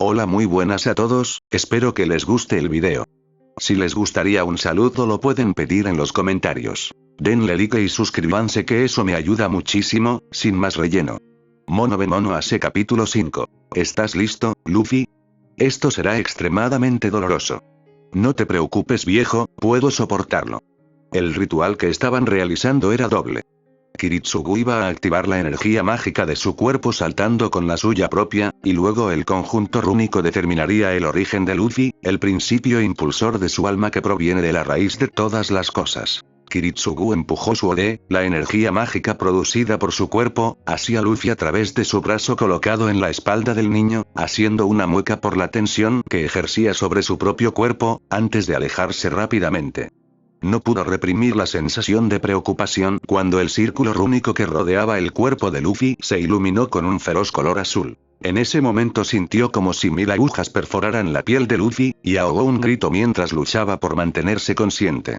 Hola, muy buenas a todos, espero que les guste el video. Si les gustaría un saludo lo pueden pedir en los comentarios. Denle like y suscríbanse que eso me ayuda muchísimo, sin más relleno. Mono de Mono Ase capítulo 5. ¿Estás listo, Luffy? Esto será extremadamente doloroso. No te preocupes, viejo, puedo soportarlo. El ritual que estaban realizando era doble. Kiritsugu iba a activar la energía mágica de su cuerpo saltando con la suya propia, y luego el conjunto rúnico determinaría el origen de Luffy, el principio impulsor de su alma que proviene de la raíz de todas las cosas. Kiritsugu empujó su Ode, la energía mágica producida por su cuerpo, hacia Luffy a través de su brazo colocado en la espalda del niño, haciendo una mueca por la tensión que ejercía sobre su propio cuerpo, antes de alejarse rápidamente. No pudo reprimir la sensación de preocupación cuando el círculo rúnico que rodeaba el cuerpo de Luffy se iluminó con un feroz color azul. En ese momento sintió como si 1000 agujas perforaran la piel de Luffy, y ahogó un grito mientras luchaba por mantenerse consciente.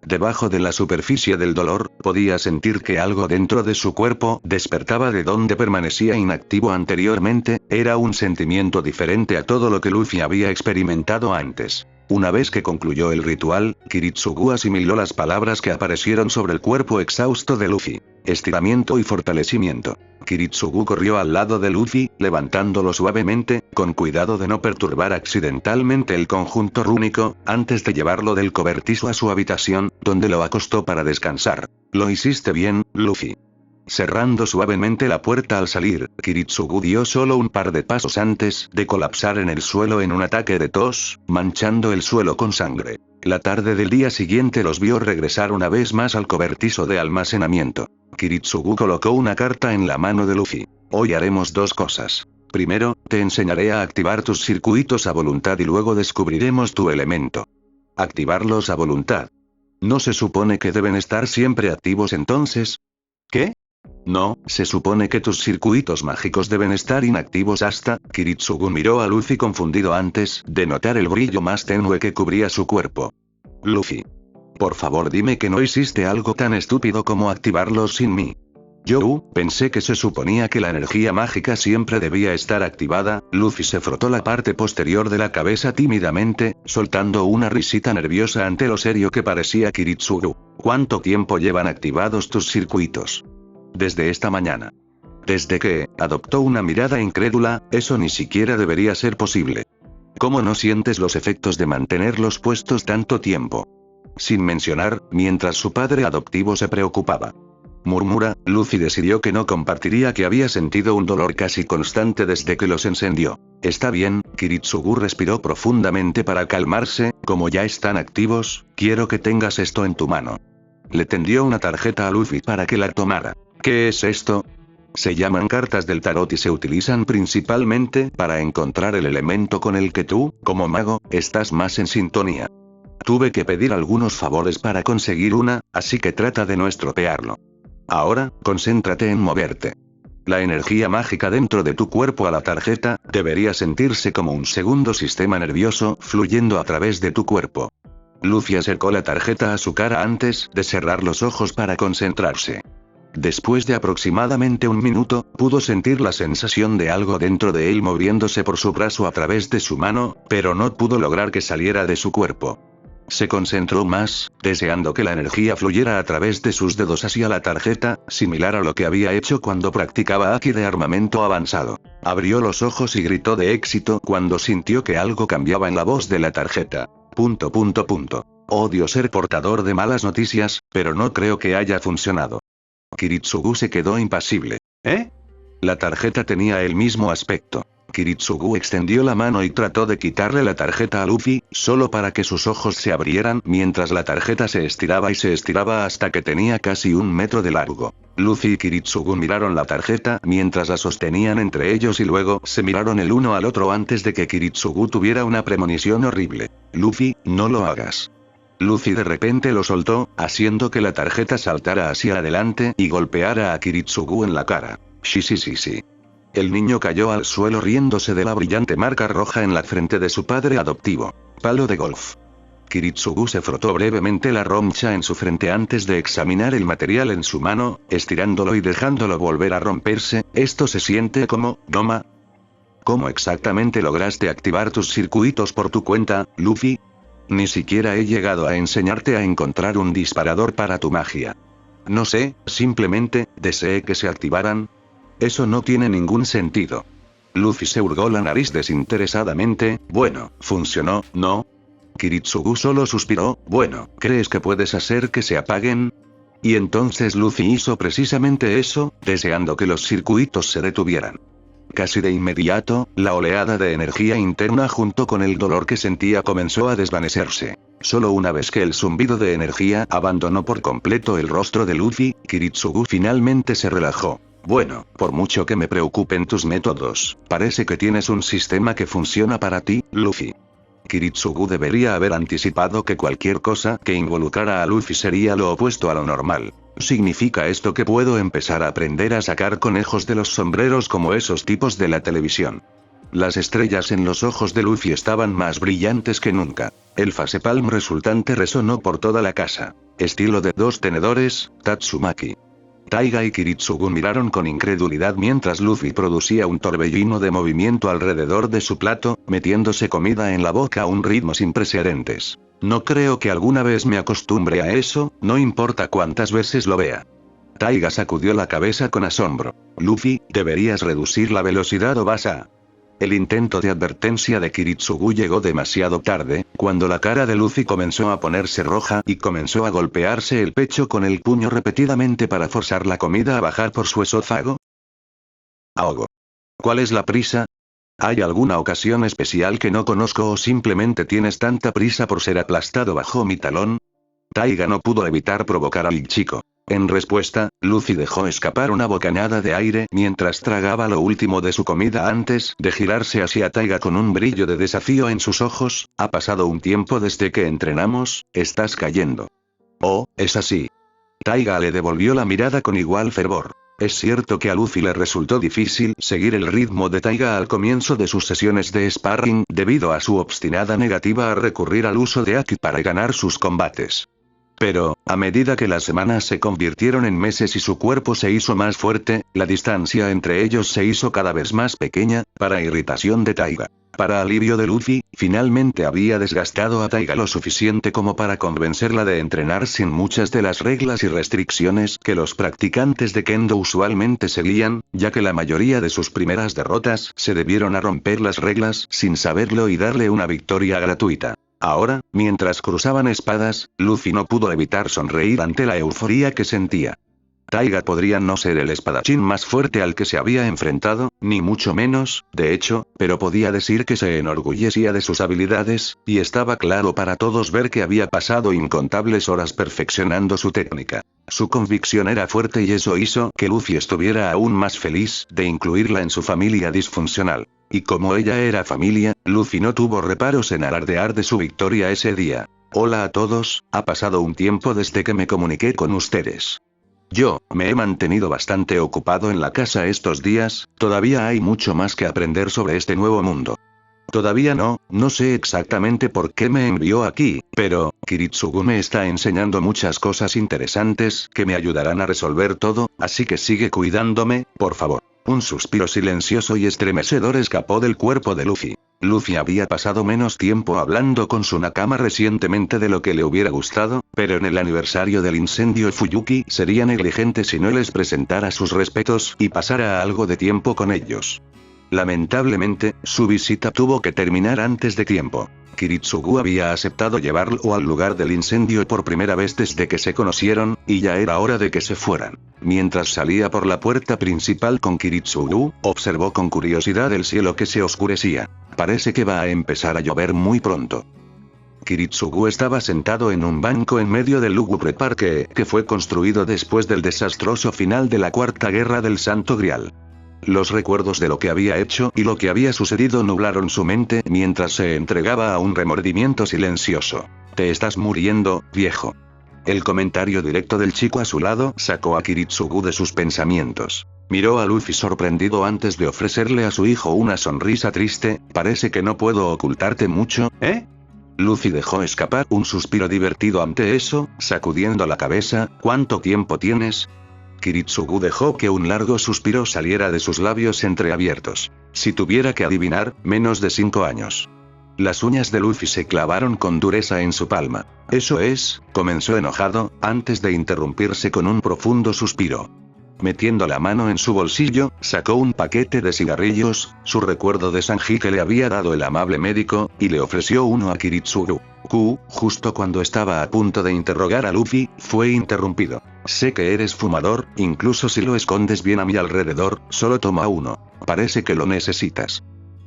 Debajo de la superficie del dolor, podía sentir que algo dentro de su cuerpo despertaba de donde permanecía inactivo anteriormente, era un sentimiento diferente a todo lo que Luffy había experimentado antes. Una vez que concluyó el ritual, Kiritsugu asimiló las palabras que aparecieron sobre el cuerpo exhausto de Luffy. Estiramiento y fortalecimiento. Kiritsugu corrió al lado de Luffy, levantándolo suavemente, con cuidado de no perturbar accidentalmente el conjunto rúnico, antes de llevarlo del cobertizo a su habitación, donde lo acostó para descansar. Lo hiciste bien, Luffy. Cerrando suavemente la puerta al salir, Kiritsugu dio solo un par de pasos antes de colapsar en el suelo en un ataque de tos, manchando el suelo con sangre. La tarde del día siguiente los vio regresar una vez más al cobertizo de almacenamiento. Kiritsugu colocó una carta en la mano de Luffy. Hoy haremos dos cosas. Primero, te enseñaré a activar tus circuitos a voluntad y luego descubriremos tu elemento. Activarlos a voluntad. ¿No se supone que deben estar siempre activos entonces? ¿Qué? No, se supone que tus circuitos mágicos deben estar inactivos hasta... Kiritsugu miró a Luffy confundido antes de notar el brillo más tenue que cubría su cuerpo. Luffy. Por favor dime que no hiciste algo tan estúpido como activarlos sin mí. Yo pensé que se suponía que la energía mágica siempre debía estar activada. Luffy se frotó la parte posterior de la cabeza tímidamente, soltando una risita nerviosa ante lo serio que parecía Kiritsugu. ¿Cuánto tiempo llevan activados tus circuitos? Desde esta mañana. Desde que, adoptó una mirada incrédula, eso ni siquiera debería ser posible. ¿Cómo no sientes los efectos de mantenerlos puestos tanto tiempo? Sin mencionar, mientras su padre adoptivo se preocupaba. Murmura, Luffy decidió que no compartiría que había sentido un dolor casi constante desde que los encendió. Está bien, Kiritsugu respiró profundamente para calmarse, como ya están activos, quiero que tengas esto en tu mano. Le tendió una tarjeta a Luffy para que la tomara. ¿Qué es esto? Se llaman cartas del tarot y se utilizan principalmente para encontrar el elemento con el que tú, como mago, estás más en sintonía. Tuve que pedir algunos favores para conseguir una, así que trata de no estropearlo. Ahora, concéntrate en moverte. La energía mágica dentro de tu cuerpo a la tarjeta, debería sentirse como un segundo sistema nervioso fluyendo a través de tu cuerpo. Luffy acercó la tarjeta a su cara antes de cerrar los ojos para concentrarse. Después de aproximadamente un minuto, pudo sentir la sensación de algo dentro de él moviéndose por su brazo a través de su mano, pero no pudo lograr que saliera de su cuerpo. Se concentró más, deseando que la energía fluyera a través de sus dedos hacia la tarjeta, similar a lo que había hecho cuando practicaba Haki de armamento avanzado. Abrió los ojos y gritó de éxito cuando sintió que algo cambiaba en la voz de la tarjeta. Odio ser portador de malas noticias, pero no creo que haya funcionado. Kiritsugu se quedó impasible. ¿Eh? La tarjeta tenía el mismo aspecto. Kiritsugu extendió la mano y trató de quitarle la tarjeta a Luffy, solo para que sus ojos se abrieran mientras la tarjeta se estiraba y se estiraba hasta que tenía casi 1 metro de largo. Luffy y Kiritsugu miraron la tarjeta mientras la sostenían entre ellos y luego se miraron el uno al otro antes de que Kiritsugu tuviera una premonición horrible. Luffy, no lo hagas. Luffy de repente lo soltó, haciendo que la tarjeta saltara hacia adelante y golpeara a Kiritsugu en la cara. Sí. El niño cayó al suelo riéndose de la brillante marca roja en la frente de su padre adoptivo. Palo de golf. Kiritsugu se frotó brevemente la roncha en su frente antes de examinar el material en su mano, estirándolo y dejándolo volver a romperse. Esto se siente como goma. ¿Cómo exactamente lograste activar tus circuitos por tu cuenta, Luffy? Ni siquiera he llegado a enseñarte a encontrar un disparador para tu magia. No sé, simplemente, deseé que se activaran. Eso no tiene ningún sentido. Luffy se hurgó la nariz desinteresadamente. Bueno, funcionó, ¿no? Kiritsugu solo suspiró. Bueno, ¿crees que puedes hacer que se apaguen? Y entonces Luffy hizo precisamente eso, deseando que los circuitos se detuvieran. Casi de inmediato, la oleada de energía interna junto con el dolor que sentía comenzó a desvanecerse. Solo una vez que el zumbido de energía abandonó por completo el rostro de Luffy, Kiritsugu finalmente se relajó. Bueno, por mucho que me preocupen tus métodos, parece que tienes un sistema que funciona para ti, Luffy. Kiritsugu debería haber anticipado que cualquier cosa que involucrara a Luffy sería lo opuesto a lo normal. ¿Significa esto que puedo empezar a aprender a sacar conejos de los sombreros como esos tipos de la televisión? Las estrellas en los ojos de Luffy estaban más brillantes que nunca. El facepalm resultante resonó por toda la casa. Estilo de 2 tenedores, Tatsumaki. Taiga y Kiritsugu miraron con incredulidad mientras Luffy producía un torbellino de movimiento alrededor de su plato, metiéndose comida en la boca a un ritmo sin precedentes. No creo que alguna vez me acostumbre a eso, no importa cuántas veces lo vea. Taiga sacudió la cabeza con asombro. Luffy, deberías reducir la velocidad o vas a... El intento de advertencia de Kiritsugu llegó demasiado tarde, cuando la cara de Luffy comenzó a ponerse roja y comenzó a golpearse el pecho con el puño repetidamente para forzar la comida a bajar por su esófago. Ahogo. ¿Cuál es la prisa? ¿Hay alguna ocasión especial que no conozco o simplemente tienes tanta prisa por ser aplastado bajo mi talón? Taiga no pudo evitar provocar al chico. En respuesta, Luffy dejó escapar una bocanada de aire mientras tragaba lo último de su comida antes de girarse hacia Taiga con un brillo de desafío en sus ojos. Ha pasado un tiempo desde que entrenamos, estás cayendo. Oh, es así. Taiga le devolvió la mirada con igual fervor. Es cierto que a Luffy le resultó difícil seguir el ritmo de Taiga al comienzo de sus sesiones de sparring debido a su obstinada negativa a recurrir al uso de Haki para ganar sus combates. Pero, a medida que las semanas se convirtieron en meses y su cuerpo se hizo más fuerte, la distancia entre ellos se hizo cada vez más pequeña, para irritación de Taiga. Para alivio de Luffy, finalmente había desgastado a Taiga lo suficiente como para convencerla de entrenar sin muchas de las reglas y restricciones que los practicantes de Kendo usualmente seguían, ya que la mayoría de sus primeras derrotas se debieron a romper las reglas sin saberlo y darle una victoria gratuita. Ahora, mientras cruzaban espadas, Luffy no pudo evitar sonreír ante la euforía que sentía. Taiga podría no ser el espadachín más fuerte al que se había enfrentado, ni mucho menos, de hecho, pero podía decir que se enorgullecía de sus habilidades, y estaba claro para todos ver que había pasado incontables horas perfeccionando su técnica. Su convicción era fuerte y eso hizo que Luffy estuviera aún más feliz de incluirla en su familia disfuncional. Y como ella era familia, Luffy no tuvo reparos en alardear de su victoria ese día. Hola a todos, ha pasado un tiempo desde que me comuniqué con ustedes. Yo, me he mantenido bastante ocupado en la casa estos días, todavía hay mucho más que aprender sobre este nuevo mundo. Todavía no sé exactamente por qué me envió aquí, pero, Kiritsugu me está enseñando muchas cosas interesantes que me ayudarán a resolver todo, así que sigue cuidándome, por favor. Un suspiro silencioso y estremecedor escapó del cuerpo de Luffy. Luffy había pasado menos tiempo hablando con su nakama recientemente de lo que le hubiera gustado, pero en el aniversario del incendio Fuyuki sería negligente si no les presentara sus respetos y pasara algo de tiempo con ellos. Lamentablemente, su visita tuvo que terminar antes de tiempo. Kiritsugu había aceptado llevarlo al lugar del incendio por primera vez desde que se conocieron, y ya era hora de que se fueran. Mientras salía por la puerta principal con Kiritsugu, observó con curiosidad el cielo que se oscurecía. Parece que va a empezar a llover muy pronto. Kiritsugu estaba sentado en un banco en medio del lúgubre parque que fue construido después del desastroso final de la Cuarta Guerra del Santo Grial. Los recuerdos de lo que había hecho y lo que había sucedido nublaron su mente mientras se entregaba a un remordimiento silencioso. Te estás muriendo, viejo. El comentario directo del chico a su lado sacó a Kiritsugu de sus pensamientos. Miró a Luffy sorprendido antes de ofrecerle a su hijo una sonrisa triste. Parece que no puedo ocultarte mucho, ¿eh? Luffy dejó escapar un suspiro divertido ante eso, sacudiendo la cabeza. ¿Cuánto tiempo tienes? Kiritsugu dejó que un largo suspiro saliera de sus labios entreabiertos. Si tuviera que adivinar, menos de 5 años. Las uñas de Luffy se clavaron con dureza en su palma. Eso es, comenzó enojado, antes de interrumpirse con un profundo suspiro. Metiendo la mano en su bolsillo, sacó un paquete de cigarrillos, su recuerdo de Sanji que le había dado el amable médico, y le ofreció uno a Kiritsugu. Justo cuando estaba a punto de interrogar a Luffy, fue interrumpido. Sé que eres fumador, incluso si lo escondes bien a mi alrededor, solo toma uno. Parece que lo necesitas.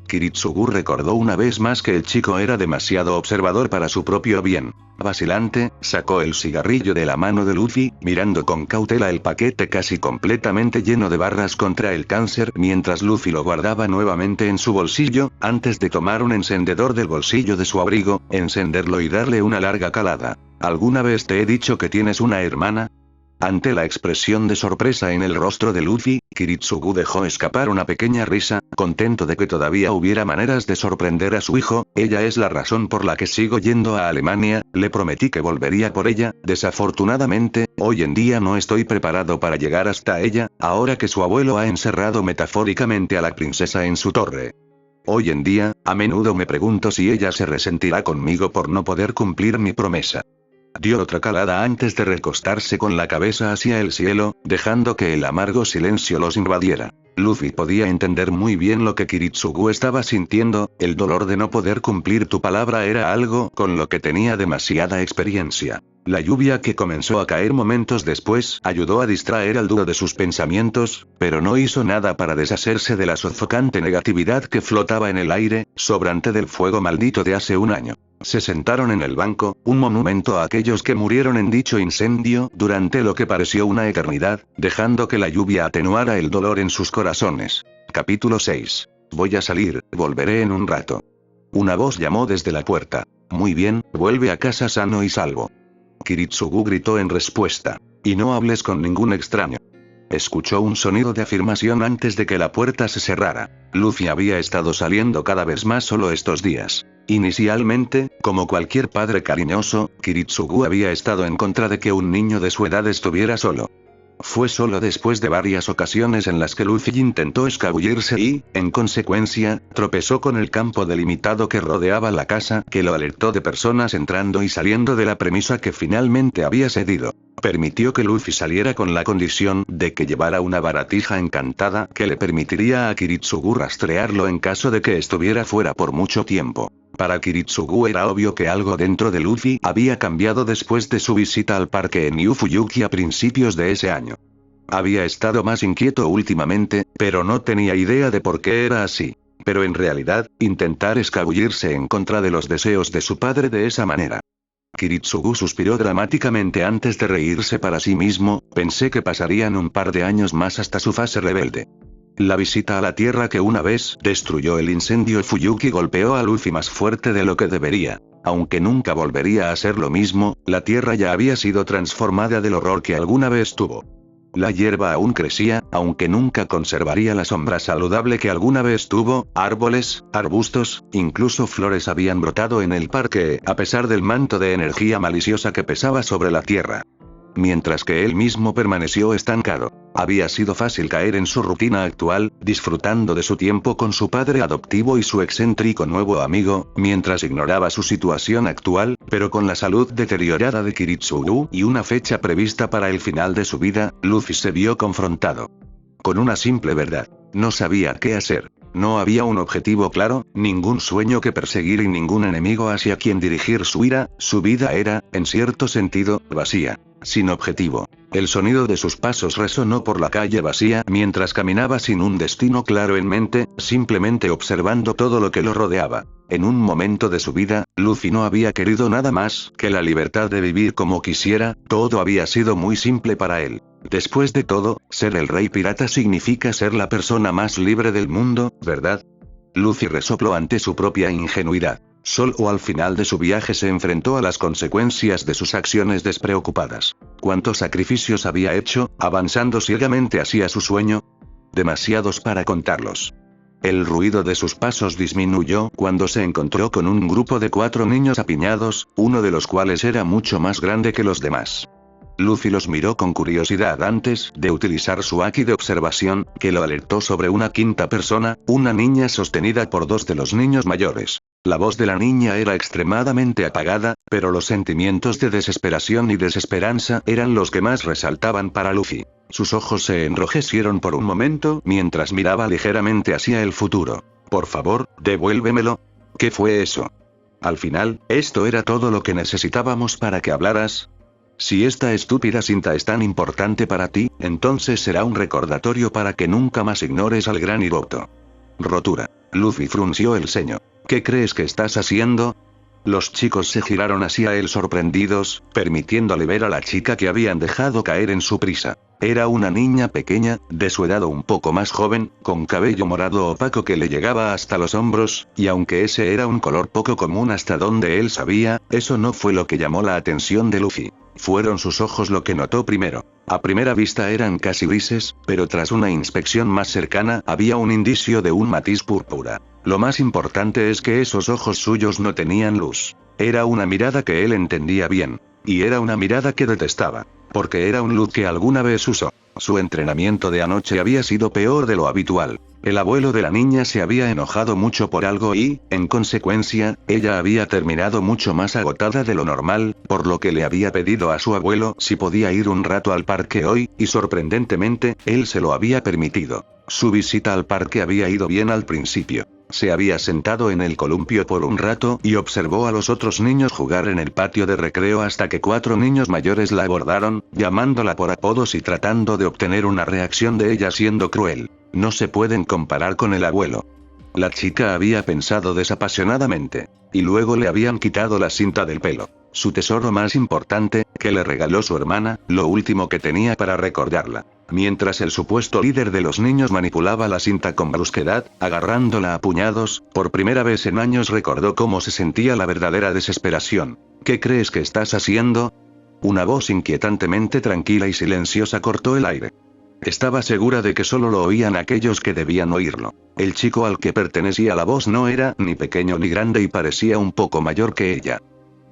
Kiritsugu recordó una vez más que el chico era demasiado observador para su propio bien. Vacilante, sacó el cigarrillo de la mano de Luffy, mirando con cautela el paquete casi completamente lleno de barras contra el cáncer, mientras Luffy lo guardaba nuevamente en su bolsillo, antes de tomar un encendedor del bolsillo de su abrigo, encenderlo y darle una larga calada. ¿Alguna vez te he dicho que tienes una hermana? Ante la expresión de sorpresa en el rostro de Luffy, Kiritsugu dejó escapar una pequeña risa, contento de que todavía hubiera maneras de sorprender a su hijo. Ella es la razón por la que sigo yendo a Alemania, le prometí que volvería por ella, desafortunadamente, hoy en día no estoy preparado para llegar hasta ella, ahora que su abuelo ha encerrado metafóricamente a la princesa en su torre. Hoy en día, a menudo me pregunto si ella se resentirá conmigo por no poder cumplir mi promesa. Dio otra calada antes de recostarse con la cabeza hacia el cielo, dejando que el amargo silencio los invadiera. Luffy podía entender muy bien lo que Kiritsugu estaba sintiendo, el dolor de no poder cumplir tu palabra era algo con lo que tenía demasiada experiencia. La lluvia que comenzó a caer momentos después ayudó a distraer al dúo de sus pensamientos, pero no hizo nada para deshacerse de la sofocante negatividad que flotaba en el aire, sobrante del fuego maldito de hace un año. Se sentaron en el banco, un monumento a aquellos que murieron en dicho incendio, durante lo que pareció una eternidad, dejando que la lluvia atenuara el dolor en sus corazones. Capítulo 6. Voy a salir, volveré en un rato. Una voz llamó desde la puerta. Muy bien, vuelve a casa sano y salvo. Kiritsugu gritó en respuesta. Y no hables con ningún extraño. Escuchó un sonido de afirmación antes de que la puerta se cerrara. Luffy había estado saliendo cada vez más solo estos días. Inicialmente, como cualquier padre cariñoso, Kiritsugu había estado en contra de que un niño de su edad estuviera solo. Fue solo después de varias ocasiones en las que Luffy intentó escabullirse y, en consecuencia, tropezó con el campo delimitado que rodeaba la casa, que lo alertó de personas entrando y saliendo de la premisa que finalmente había cedido. Permitió que Luffy saliera con la condición de que llevara una baratija encantada que le permitiría a Kiritsugu rastrearlo en caso de que estuviera fuera por mucho tiempo. Para Kiritsugu era obvio que algo dentro de Luffy había cambiado después de su visita al parque en New Fuyuki a principios de ese año. Había estado más inquieto últimamente, pero no tenía idea de por qué era así. Pero en realidad, intentar escabullirse en contra de los deseos de su padre de esa manera. Kiritsugu suspiró dramáticamente antes de reírse para sí mismo, pensé que pasarían un par de años más hasta su fase rebelde. La visita a la tierra que una vez destruyó el incendio Fuyuki golpeó a Luffy más fuerte de lo que debería. Aunque nunca volvería a ser lo mismo, la tierra ya había sido transformada del horror que alguna vez tuvo. La hierba aún crecía, aunque nunca conservaría la sombra saludable que alguna vez tuvo, árboles, arbustos, incluso flores habían brotado en el parque, a pesar del manto de energía maliciosa que pesaba sobre la tierra. Mientras que él mismo permaneció estancado. Había sido fácil caer en su rutina actual, disfrutando de su tiempo con su padre adoptivo y su excéntrico nuevo amigo, mientras ignoraba su situación actual, pero con la salud deteriorada de Kiritsugu y una fecha prevista para el final de su vida, Luffy se vio confrontado con una simple verdad. No sabía qué hacer. No había un objetivo claro, ningún sueño que perseguir y ningún enemigo hacia quien dirigir su ira. Su vida era, en cierto sentido, vacía. Sin objetivo. El sonido de sus pasos resonó por la calle vacía mientras caminaba sin un destino claro en mente, simplemente observando todo lo que lo rodeaba. En un momento de su vida, Luffy no había querido nada más que la libertad de vivir como quisiera, todo había sido muy simple para él. Después de todo, ser el rey pirata significa ser la persona más libre del mundo, ¿verdad? Luffy resopló ante su propia ingenuidad. Solo al final de su viaje se enfrentó a las consecuencias de sus acciones despreocupadas. ¿Cuántos sacrificios había hecho, avanzando ciegamente hacia su sueño? Demasiados para contarlos. El ruido de sus pasos disminuyó cuando se encontró con un grupo de 4 niños apiñados, uno de los cuales era mucho más grande que los demás. Luffy los miró con curiosidad antes de utilizar su haki de observación, que lo alertó sobre una quinta persona, una niña sostenida por dos de los niños mayores. La voz de la niña era extremadamente apagada, pero los sentimientos de desesperación y desesperanza eran los que más resaltaban para Luffy. Sus ojos se enrojecieron por un momento mientras miraba ligeramente hacia el futuro. Por favor, devuélvemelo. ¿Qué fue eso? Al final, esto era todo lo que necesitábamos para que hablaras. Si esta estúpida cinta es tan importante para ti, entonces será un recordatorio para que nunca más ignores al gran Hiroto. Rotura. Luffy frunció el ceño. ¿Qué crees que estás haciendo? Los chicos se giraron hacia él sorprendidos, permitiéndole ver a la chica que habían dejado caer en su prisa. Era una niña pequeña, de su edad o un poco más joven, con cabello morado opaco que le llegaba hasta los hombros, y aunque ese era un color poco común hasta donde él sabía, eso no fue lo que llamó la atención de Luffy. Fueron sus ojos lo que notó primero. A primera vista eran casi grises, pero tras una inspección más cercana había un indicio de un matiz púrpura. Lo más importante es que esos ojos suyos no tenían luz. Era una mirada que él entendía bien. Y era una mirada que detestaba. Porque era un look que alguna vez usó. Su entrenamiento de anoche había sido peor de lo habitual. El abuelo de la niña se había enojado mucho por algo y, en consecuencia, ella había terminado mucho más agotada de lo normal, por lo que le había pedido a su abuelo si podía ir un rato al parque hoy, y sorprendentemente, él se lo había permitido. Su visita al parque había ido bien al principio. Se había sentado en el columpio por un rato y observó a los otros niños jugar en el patio de recreo hasta que 4 niños mayores la abordaron, llamándola por apodos y tratando de obtener una reacción de ella siendo cruel. No se pueden comparar con el abuelo. La chica había pensado desapasionadamente. Y luego le habían quitado la cinta del pelo. Su tesoro más importante, que le regaló su hermana, lo último que tenía para recordarla. Mientras el supuesto líder de los niños manipulaba la cinta con brusquedad, agarrándola a puñados, por primera vez en años recordó cómo se sentía la verdadera desesperación. ¿Qué crees que estás haciendo? Una voz inquietantemente tranquila y silenciosa cortó el aire. Estaba segura de que solo lo oían aquellos que debían oírlo. El chico al que pertenecía la voz no era ni pequeño ni grande y parecía un poco mayor que ella.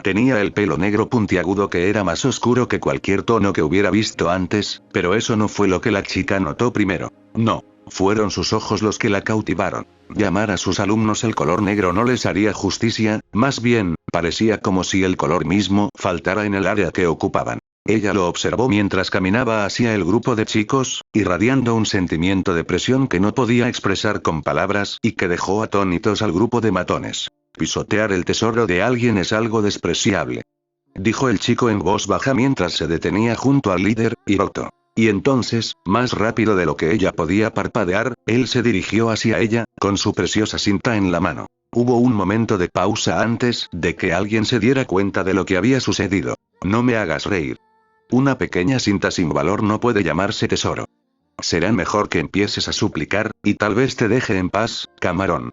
Tenía el pelo negro puntiagudo que era más oscuro que cualquier tono que hubiera visto antes, pero eso no fue lo que la chica notó primero. No, fueron sus ojos los que la cautivaron. Llamar a sus alumnos el color negro no les haría justicia, más bien, parecía como si el color mismo faltara en el área que ocupaban. Ella lo observó mientras caminaba hacia el grupo de chicos, irradiando un sentimiento de presión que no podía expresar con palabras y que dejó atónitos al grupo de matones. Pisotear el tesoro de alguien es algo despreciable, dijo el chico en voz baja mientras se detenía junto al líder, Hiroto. Y entonces, más rápido de lo que ella podía parpadear, él se dirigió hacia ella, con su preciosa cinta en la mano. Hubo un momento de pausa antes de que alguien se diera cuenta de lo que había sucedido. No me hagas reír. Una pequeña cinta sin valor no puede llamarse tesoro. Será mejor que empieces a suplicar, y tal vez te deje en paz, camarón.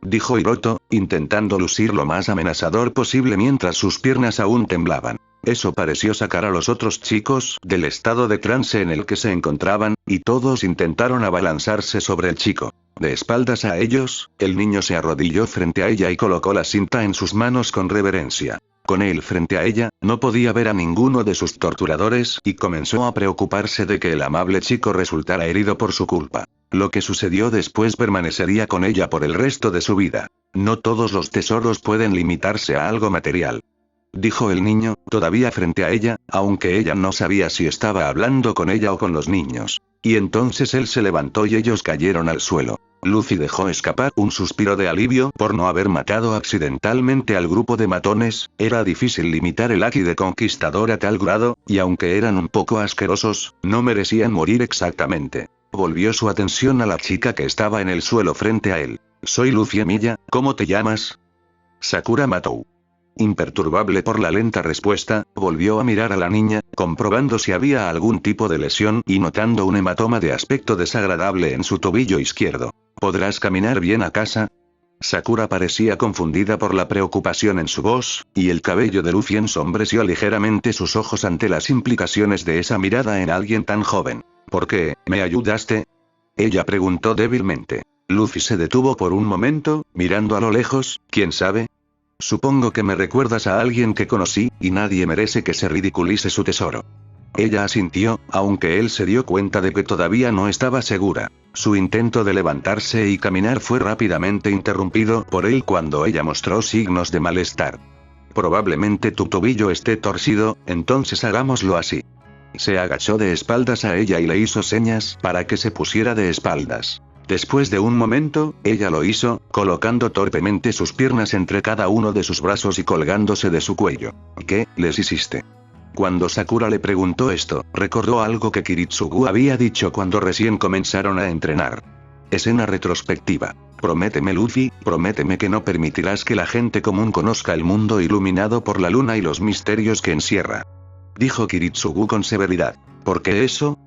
Dijo Hiroto, intentando lucir lo más amenazador posible mientras sus piernas aún temblaban. Eso pareció sacar a los otros chicos del estado de trance en el que se encontraban, y todos intentaron abalanzarse sobre el chico. De espaldas a ellos, el niño se arrodilló frente a ella y colocó la cinta en sus manos con reverencia. Con él frente a ella, no podía ver a ninguno de sus torturadores y comenzó a preocuparse de que el amable chico resultara herido por su culpa. Lo que sucedió después permanecería con ella por el resto de su vida. No todos los tesoros pueden limitarse a algo material, dijo el niño, todavía frente a ella, aunque ella no sabía si estaba hablando con ella o con los niños. Y entonces él se levantó y ellos cayeron al suelo. Luffy dejó escapar un suspiro de alivio por no haber matado accidentalmente al grupo de matones. Era difícil limitar el haki de conquistador a tal grado, y aunque eran un poco asquerosos, no merecían morir exactamente. Volvió su atención a la chica que estaba en el suelo frente a él. Soy Luffy Emilia, ¿cómo te llamas? Sakura Matou. Imperturbable por la lenta respuesta, volvió a mirar a la niña, comprobando si había algún tipo de lesión y notando un hematoma de aspecto desagradable en su tobillo izquierdo. ¿Podrás caminar bien a casa? Sakura parecía confundida por la preocupación en su voz, y el cabello de Luffy ensombreció ligeramente sus ojos ante las implicaciones de esa mirada en alguien tan joven. ¿Por qué, me ayudaste? Ella preguntó débilmente. Luffy se detuvo por un momento, mirando a lo lejos. ¿Quién sabe? Supongo que me recuerdas a alguien que conocí, y nadie merece que se ridiculice su tesoro. Ella asintió, aunque él se dio cuenta de que todavía no estaba segura. Su intento de levantarse y caminar fue rápidamente interrumpido por él cuando ella mostró signos de malestar. Probablemente tu tobillo esté torcido, entonces hagámoslo así. Se agachó de espaldas a ella y le hizo señas para que se pusiera de espaldas. Después de un momento, ella lo hizo, colocando torpemente sus piernas entre cada uno de sus brazos y colgándose de su cuello. ¿Qué les hiciste? Cuando Sakura le preguntó esto, recordó algo que Kiritsugu había dicho cuando recién comenzaron a entrenar. Escena retrospectiva. Prométeme Luffy, prométeme que no permitirás que la gente común conozca el mundo iluminado por la luna y los misterios que encierra. Dijo Kiritsugu con severidad. ¿Por qué eso?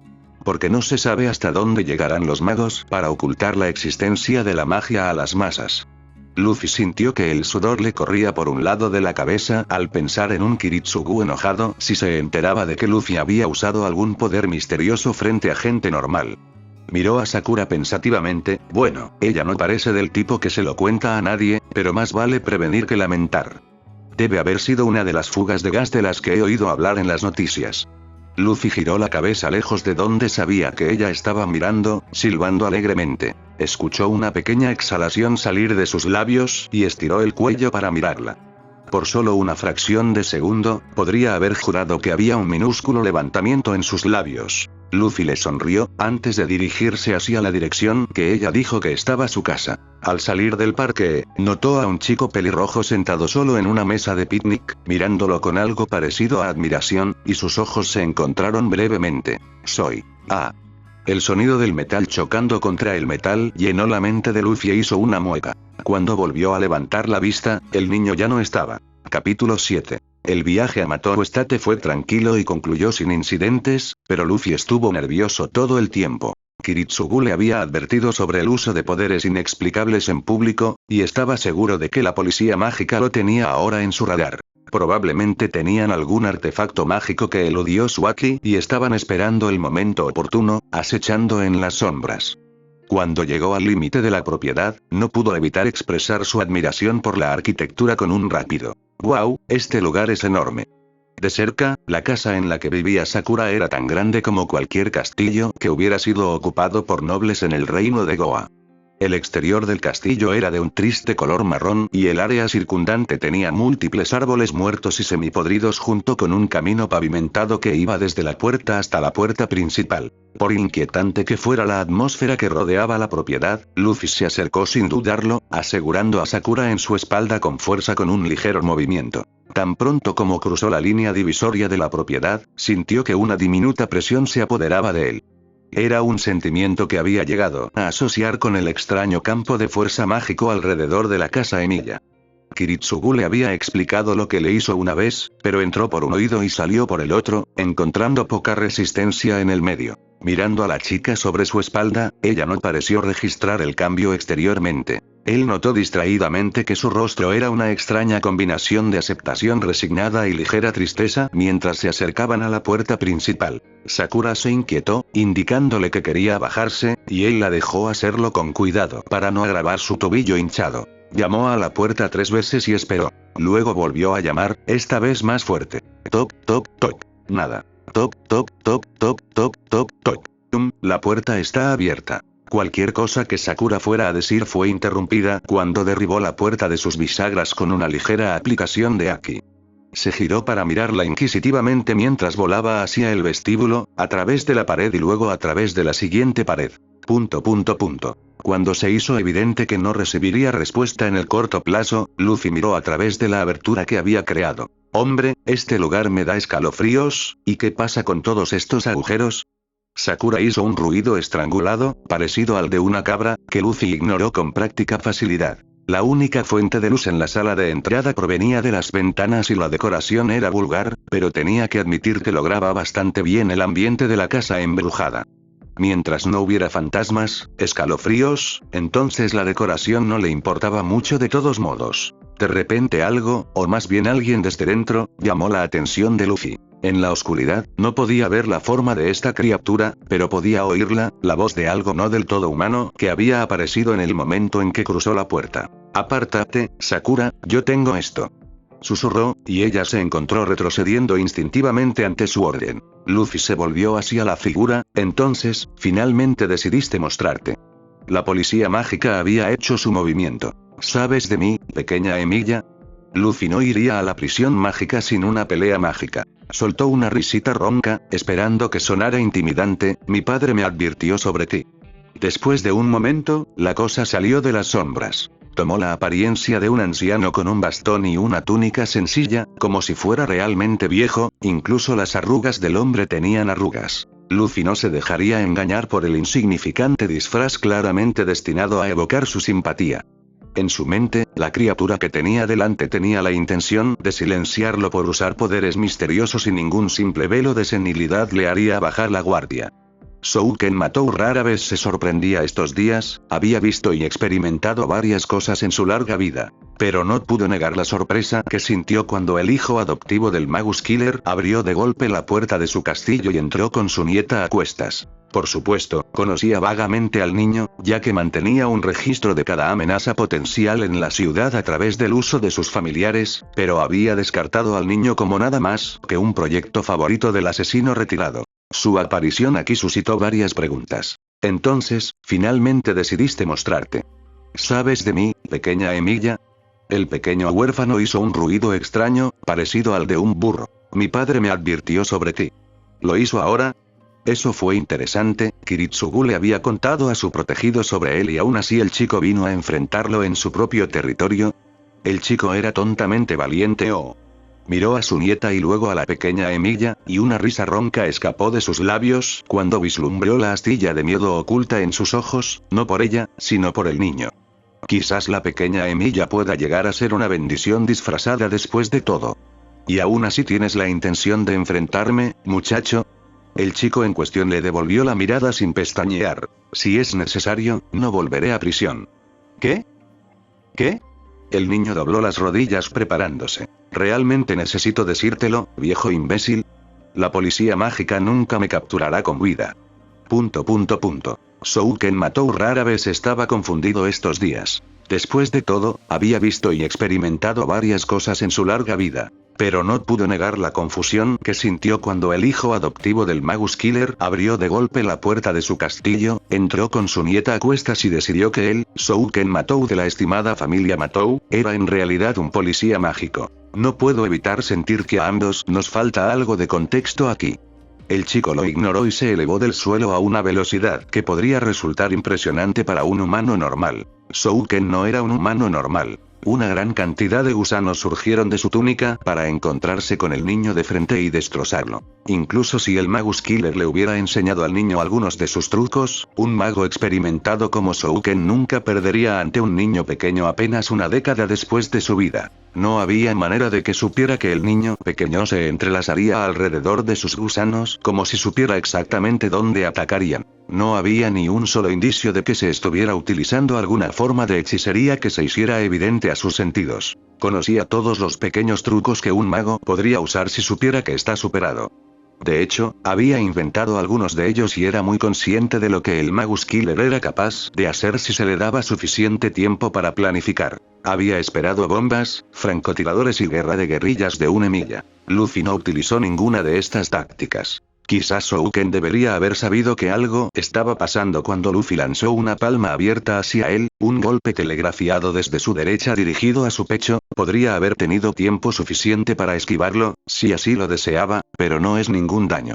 Porque no se sabe hasta dónde llegarán los magos para ocultar la existencia de la magia a las masas. Luffy sintió que el sudor le corría por un lado de la cabeza al pensar en un Kiritsugu enojado si se enteraba de que Luffy había usado algún poder misterioso frente a gente normal. Miró a Sakura pensativamente, bueno, ella no parece del tipo que se lo cuenta a nadie, pero más vale prevenir que lamentar. Debe haber sido una de las fugas de gas de las que he oído hablar en las noticias. Luffy giró la cabeza lejos de donde sabía que ella estaba mirando, silbando alegremente. Escuchó una pequeña exhalación salir de sus labios y estiró el cuello para mirarla. Por solo una fracción de segundo, podría haber jurado que había un minúsculo levantamiento en sus labios. Luffy le sonrió, antes de dirigirse hacia la dirección que ella dijo que estaba su casa. Al salir del parque, notó a un chico pelirrojo sentado solo en una mesa de picnic, mirándolo con algo parecido a admiración, y sus ojos se encontraron brevemente. Soy. El sonido del metal chocando contra el metal llenó la mente de Luffy e hizo una mueca. Cuando volvió a levantar la vista, el niño ya no estaba. Capítulo 7. El viaje a Mato Estate fue tranquilo y concluyó sin incidentes, pero Luffy estuvo nervioso todo el tiempo. Kiritsugu le había advertido sobre el uso de poderes inexplicables en público, y estaba seguro de que la policía mágica lo tenía ahora en su radar. Probablemente tenían algún artefacto mágico que eludió su Aki y estaban esperando el momento oportuno, acechando en las sombras. Cuando llegó al límite de la propiedad, no pudo evitar expresar su admiración por la arquitectura con un rápido «¡Wow! Este lugar es enorme». De cerca, la casa en la que vivía Sakura era tan grande como cualquier castillo que hubiera sido ocupado por nobles en el reino de Goa. El exterior del castillo era de un triste color marrón y el área circundante tenía múltiples árboles muertos y semipodridos junto con un camino pavimentado que iba desde la puerta hasta la puerta principal. Por inquietante que fuera la atmósfera que rodeaba la propiedad, Luffy se acercó sin dudarlo, asegurando a Sakura en su espalda con fuerza con un ligero movimiento. Tan pronto como cruzó la línea divisoria de la propiedad, sintió que una diminuta presión se apoderaba de él. Era un sentimiento que había llegado a asociar con el extraño campo de fuerza mágico alrededor de la casa Emilia. Kiritsugu le había explicado lo que le hizo una vez, pero entró por un oído y salió por el otro, encontrando poca resistencia en el medio. Mirando a la chica sobre su espalda, ella no pareció registrar el cambio exteriormente. Él notó distraídamente que su rostro era una extraña combinación de aceptación resignada y ligera tristeza mientras se acercaban a la puerta principal. Sakura se inquietó, indicándole que quería bajarse, y él la dejó hacerlo con cuidado para no agravar su tobillo hinchado. Llamó a la puerta 3 veces y esperó. Luego volvió a llamar, esta vez más fuerte. Toc, toc, toc. Nada. Toc, toc, toc, toc, toc, toc, toc. La puerta está abierta. Cualquier cosa que Sakura fuera a decir fue interrumpida cuando derribó la puerta de sus bisagras con una ligera aplicación de Aki. Se giró para mirarla inquisitivamente mientras volaba hacia el vestíbulo, a través de la pared y luego a través de la siguiente pared. Cuando se hizo evidente que no recibiría respuesta en el corto plazo, Luffy miró a través de la abertura que había creado. Hombre, este lugar me da escalofríos, ¿y qué pasa con todos estos agujeros? Sakura hizo un ruido estrangulado, parecido al de una cabra, que Luffy ignoró con práctica facilidad. La única fuente de luz en la sala de entrada provenía de las ventanas y la decoración era vulgar, pero tenía que admitir que lograba bastante bien el ambiente de la casa embrujada. Mientras no hubiera fantasmas, escalofríos, entonces la decoración no le importaba mucho de todos modos. De repente algo, o más bien alguien desde dentro, llamó la atención de Luffy. En la oscuridad, no podía ver la forma de esta criatura, pero podía oírla, la voz de algo no del todo humano, que había aparecido en el momento en que cruzó la puerta. Apártate, Sakura, yo tengo esto. susurró, y ella se encontró retrocediendo instintivamente ante su orden. Luffy se volvió hacia la figura. Entonces, finalmente decidiste mostrarte. La policía mágica había hecho su movimiento. ¿Sabes de mí, pequeña Emilia? Luffy no iría a la prisión mágica sin una pelea mágica. Soltó una risita ronca, esperando que sonara intimidante. Mi padre me advirtió sobre ti. Después de un momento, la cosa salió de las sombras. Tomó la apariencia de un anciano con un bastón y una túnica sencilla, como si fuera realmente viejo. Incluso las arrugas del hombre tenían arrugas. Luffy no se dejaría engañar por el insignificante disfraz claramente destinado a evocar su simpatía. En su mente, la criatura que tenía delante tenía la intención de silenciarlo por usar poderes misteriosos y ningún simple velo de senilidad le haría bajar la guardia. Shouken Matou rara vez se sorprendía estos días. Había visto y experimentado varias cosas en su larga vida. Pero no pudo negar la sorpresa que sintió cuando el hijo adoptivo del Magus Killer abrió de golpe la puerta de su castillo y entró con su nieta a cuestas. Por supuesto, conocía vagamente al niño, ya que mantenía un registro de cada amenaza potencial en la ciudad a través del uso de sus familiares, pero había descartado al niño como nada más que un proyecto favorito del asesino retirado. Su aparición aquí suscitó varias preguntas. Entonces, finalmente decidiste mostrarte. ¿Sabes de mí, pequeña Emilia? El pequeño huérfano hizo un ruido extraño, parecido al de un burro. Mi padre me advirtió sobre ti. ¿Lo hizo ahora? Eso fue interesante. Kiritsugu le había contado a su protegido sobre él y aún así el chico vino a enfrentarlo en su propio territorio. ¿El chico era tontamente valiente o...? Miró a su nieta y luego a la pequeña Emilia, y una risa ronca escapó de sus labios cuando vislumbró la astilla de miedo oculta en sus ojos, no por ella, sino por el niño. Quizás la pequeña Emilia pueda llegar a ser una bendición disfrazada después de todo. ¿Y aún así tienes la intención de enfrentarme, muchacho? El chico en cuestión le devolvió la mirada sin pestañear. Si es necesario, no volveré a prisión. ¿Qué? ¿Qué? El niño dobló las rodillas preparándose. ¿Realmente necesito decírtelo, viejo imbécil? La policía mágica nunca me capturará con vida. ... Shouken Matou rara vez estaba confundido estos días. Después de todo, había visto y experimentado varias cosas en su larga vida. Pero no pudo negar la confusión que sintió cuando el hijo adoptivo del Magus Killer abrió de golpe la puerta de su castillo, entró con su nieta a cuestas y decidió que él, Shouken Matou de la estimada familia Matou, era en realidad un policía mágico. No puedo evitar sentir que a ambos nos falta algo de contexto aquí. El chico lo ignoró y se elevó del suelo a una velocidad que podría resultar impresionante para un humano normal. Shouken no era un humano normal. Una gran cantidad de gusanos surgieron de su túnica para encontrarse con el niño de frente y destrozarlo. Incluso si el Magus Killer le hubiera enseñado al niño algunos de sus trucos, un mago experimentado como Shouken nunca perdería ante un niño pequeño apenas una década después de su vida. No había manera de que supiera que el niño pequeño se entrelazaría alrededor de sus gusanos como si supiera exactamente dónde atacarían. No había ni un solo indicio de que se estuviera utilizando alguna forma de hechicería que se hiciera evidente a sus sentidos. Conocía todos los pequeños trucos que un mago podría usar si supiera que está superado. De hecho, había inventado algunos de ellos y era muy consciente de lo que el Magus Killer era capaz de hacer si se le daba suficiente tiempo para planificar. Había esperado bombas, francotiradores y guerra de guerrillas de una milla. Luffy no utilizó ninguna de estas tácticas. Quizás Shouken debería haber sabido que algo estaba pasando cuando Luffy lanzó una palma abierta hacia él, un golpe telegrafiado desde su derecha dirigido a su pecho. Podría haber tenido tiempo suficiente para esquivarlo, si así lo deseaba, pero no es ningún daño.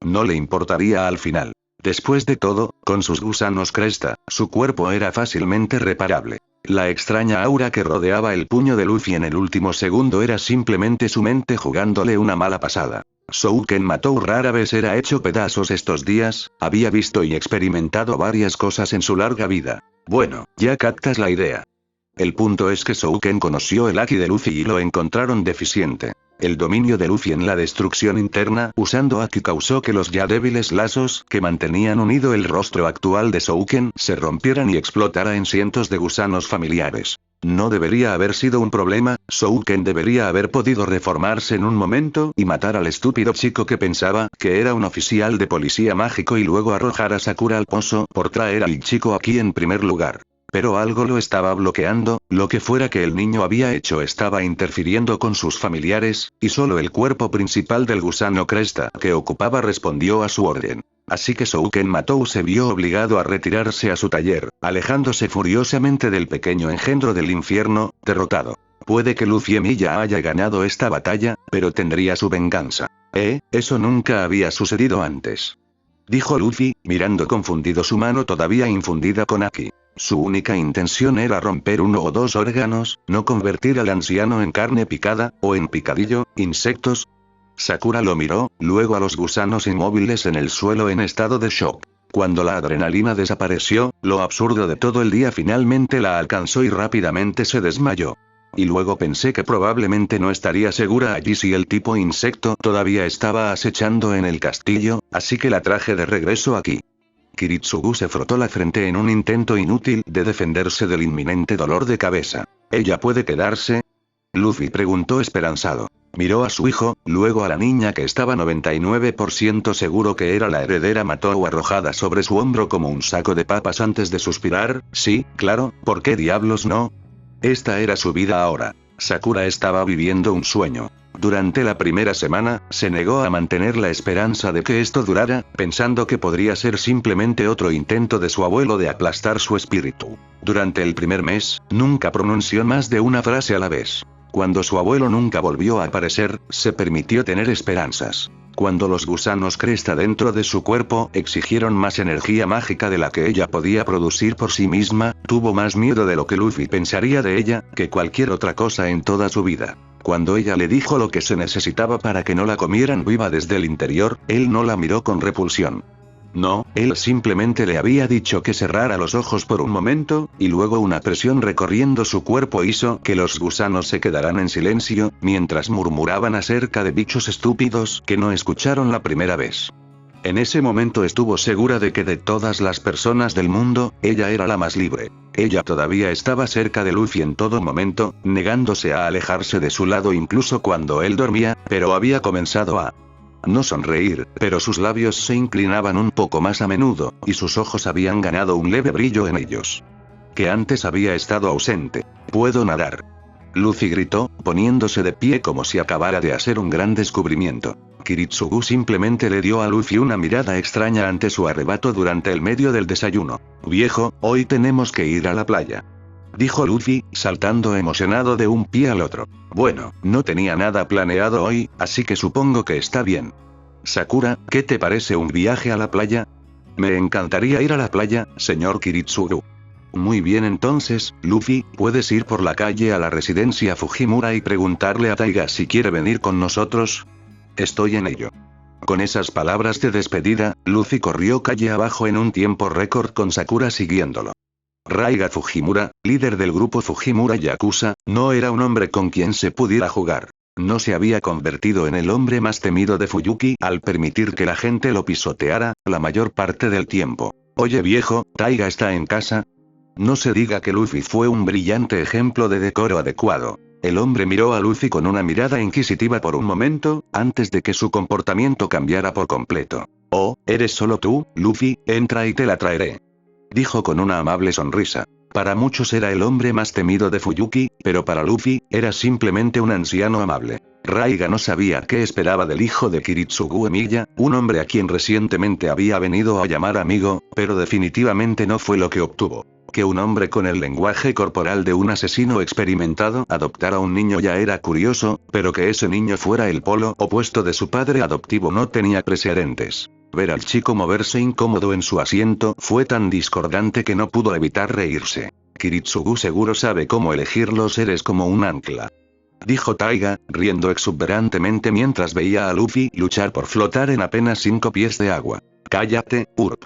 No le importaría al final. Después de todo, con sus gusanos cresta, su cuerpo era fácilmente reparable. La extraña aura que rodeaba el puño de Luffy en el último segundo era simplemente su mente jugándole una mala pasada. Shouken Matou rara vez era hecho pedazos estos días, había visto y experimentado varias cosas en su larga vida. Bueno, ya captas la idea. El punto es que Shouken conoció el Haki de Luffy y lo encontraron deficiente. El dominio de Luffy en la destrucción interna usando Haki causó que los ya débiles lazos que mantenían unido el rostro actual de Shouken se rompieran y explotara en cientos de gusanos familiares. No debería haber sido un problema. Shouken debería haber podido reformarse en un momento y matar al estúpido chico que pensaba que era un oficial de policía mágico y luego arrojar a Sakura al pozo por traer al chico aquí en primer lugar. Pero algo lo estaba bloqueando, lo que fuera que el niño había hecho estaba interfiriendo con sus familiares, y solo el cuerpo principal del gusano cresta que ocupaba respondió a su orden. Así que Souken Matou se vio obligado a retirarse a su taller, alejándose furiosamente del pequeño engendro del infierno, derrotado. Puede que Luffy Emilia haya ganado esta batalla, pero tendría su venganza. Eso nunca había sucedido antes. Dijo Luffy, mirando confundido su mano todavía infundida con Aki. Su única intención era romper uno o dos órganos, no convertir al anciano en carne picada, o en picadillo, insectos. Sakura lo miró, luego a los gusanos inmóviles en el suelo en estado de shock. Cuando la adrenalina desapareció, lo absurdo de todo el día finalmente la alcanzó y rápidamente se desmayó. Y luego pensé que probablemente no estaría segura allí si el tipo insecto todavía estaba acechando en el castillo, así que la traje de regreso aquí. Kiritsugu se frotó la frente en un intento inútil de defenderse del inminente dolor de cabeza. ¿Ella puede quedarse? Luffy preguntó esperanzado. Miró a su hijo, luego a la niña que estaba 99% seguro que era la heredera Matou arrojada sobre su hombro como un saco de papas antes de suspirar. Sí, claro, ¿por qué diablos no? Esta era su vida ahora. Sakura estaba viviendo un sueño. Durante la primera semana, se negó a mantener la esperanza de que esto durara, pensando que podría ser simplemente otro intento de su abuelo de aplastar su espíritu. Durante el primer mes, nunca pronunció más de una frase a la vez. Cuando su abuelo nunca volvió a aparecer, se permitió tener esperanzas. Cuando los gusanos cresta dentro de su cuerpo exigieron más energía mágica de la que ella podía producir por sí misma, tuvo más miedo de lo que Luffy pensaría de ella, que cualquier otra cosa en toda su vida. Cuando ella le dijo lo que se necesitaba para que no la comieran viva desde el interior, él no la miró con repulsión. No, él simplemente le había dicho que cerrara los ojos por un momento, y luego una presión recorriendo su cuerpo hizo que los gusanos se quedaran en silencio, mientras murmuraban acerca de bichos estúpidos que no escucharon la primera vez. En ese momento estuvo segura de que de todas las personas del mundo, ella era la más libre. Ella todavía estaba cerca de Luffy en todo momento, negándose a alejarse de su lado incluso cuando él dormía, pero había comenzado a no sonreír, pero sus labios se inclinaban un poco más a menudo, y sus ojos habían ganado un leve brillo en ellos. Que antes había estado ausente. «Puedo nadar». Luffy gritó, poniéndose de pie como si acabara de hacer un gran descubrimiento. Kiritsugu simplemente le dio a Luffy una mirada extraña ante su arrebato durante el medio del desayuno. «Viejo, hoy tenemos que ir a la playa», dijo Luffy, saltando emocionado de un pie al otro. Bueno, no tenía nada planeado hoy, así que supongo que está bien. Sakura, ¿qué te parece un viaje a la playa? Me encantaría ir a la playa, señor Kiritsugu. Muy bien entonces, Luffy, puedes ir por la calle a la residencia Fujimura y preguntarle a Taiga si quiere venir con nosotros. Estoy en ello. Con esas palabras de despedida, Luffy corrió calle abajo en un tiempo récord con Sakura siguiéndolo. Raiga Fujimura, líder del grupo Fujimura Yakuza, no era un hombre con quien se pudiera jugar. No se había convertido en el hombre más temido de Fuyuki al permitir que la gente lo pisoteara, la mayor parte del tiempo. Oye viejo, ¿Taiga está en casa? No se diga que Luffy fue un brillante ejemplo de decoro adecuado. El hombre miró a Luffy con una mirada inquisitiva por un momento, antes de que su comportamiento cambiara por completo. Oh, ¿eres solo tú, Luffy? Entra y te la traeré. Dijo con una amable sonrisa. Para muchos era el hombre más temido de Fuyuki, pero para Luffy, era simplemente un anciano amable. Raiga no sabía qué esperaba del hijo de Kiritsugu Emilia, un hombre a quien recientemente había venido a llamar amigo, pero definitivamente no fue lo que obtuvo. Que un hombre con el lenguaje corporal de un asesino experimentado adoptara a un niño ya era curioso, pero que ese niño fuera el polo opuesto de su padre adoptivo no tenía precedentes. Ver al chico moverse incómodo en su asiento fue tan discordante que no pudo evitar reírse. Kiritsugu seguro sabe cómo elegir los seres como un ancla. Dijo Taiga, riendo exuberantemente mientras veía a Luffy luchar por flotar en apenas 5 pies de agua. Cállate, Urp.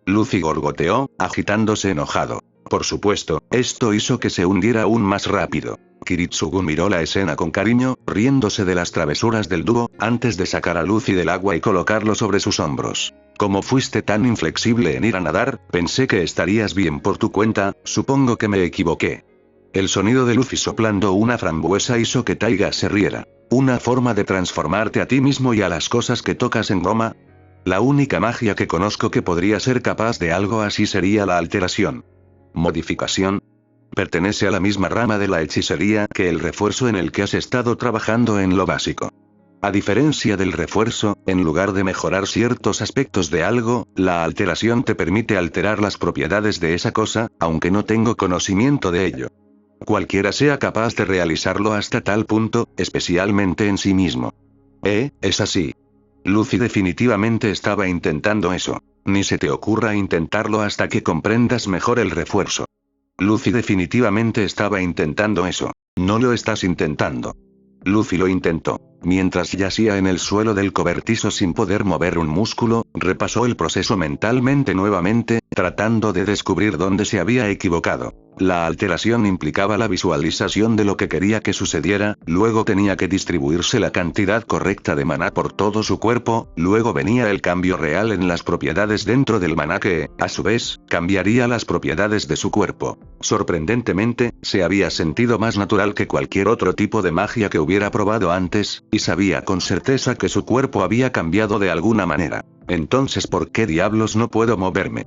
Luffy gorgoteó, agitándose enojado. Por supuesto, esto hizo que se hundiera aún más rápido. Kiritsugu miró la escena con cariño, riéndose de las travesuras del dúo, antes de sacar a Luffy del agua y colocarlo sobre sus hombros. Como fuiste tan inflexible en ir a nadar, pensé que estarías bien por tu cuenta, supongo que me equivoqué. El sonido de Luffy soplando una frambuesa hizo que Taiga se riera. ¿Una forma de transformarte a ti mismo y a las cosas que tocas en goma? La única magia que conozco que podría ser capaz de algo así sería la alteración. ¿Modificación? Pertenece a la misma rama de la hechicería que el refuerzo en el que has estado trabajando en lo básico. A diferencia del refuerzo, en lugar de mejorar ciertos aspectos de algo, la alteración te permite alterar las propiedades de esa cosa, aunque no tengo conocimiento de ello. Cualquiera sea capaz de realizarlo hasta tal punto, especialmente en sí mismo. Es así. Luffy definitivamente estaba intentando eso. Ni se te ocurra intentarlo hasta que comprendas mejor el refuerzo. Luffy definitivamente estaba intentando eso. No lo estás intentando. Luffy lo intentó. Mientras yacía en el suelo del cobertizo sin poder mover un músculo, repasó el proceso mentalmente nuevamente, tratando de descubrir dónde se había equivocado. La alteración implicaba la visualización de lo que quería que sucediera, luego tenía que distribuirse la cantidad correcta de maná por todo su cuerpo, luego venía el cambio real en las propiedades dentro del maná que, a su vez, cambiaría las propiedades de su cuerpo. Sorprendentemente, se había sentido más natural que cualquier otro tipo de magia que hubiera probado antes, y sabía con certeza que su cuerpo había cambiado de alguna manera. Entonces, ¿por qué diablos no puedo moverme?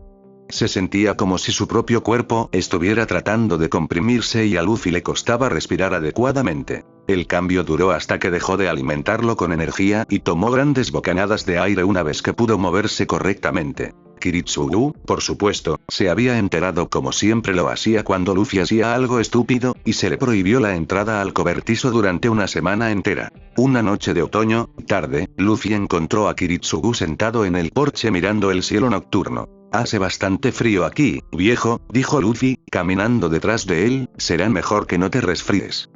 Se sentía como si su propio cuerpo estuviera tratando de comprimirse y a Luffy le costaba respirar adecuadamente. El cambio duró hasta que dejó de alimentarlo con energía y tomó grandes bocanadas de aire una vez que pudo moverse correctamente. Kiritsugu, por supuesto, se había enterado como siempre lo hacía cuando Luffy hacía algo estúpido, y se le prohibió la entrada al cobertizo durante una semana entera. Una noche de otoño, tarde, Luffy encontró a Kiritsugu sentado en el porche mirando el cielo nocturno. Hace bastante frío aquí, viejo, dijo Luffy, caminando detrás de él, será mejor que no te resfríes.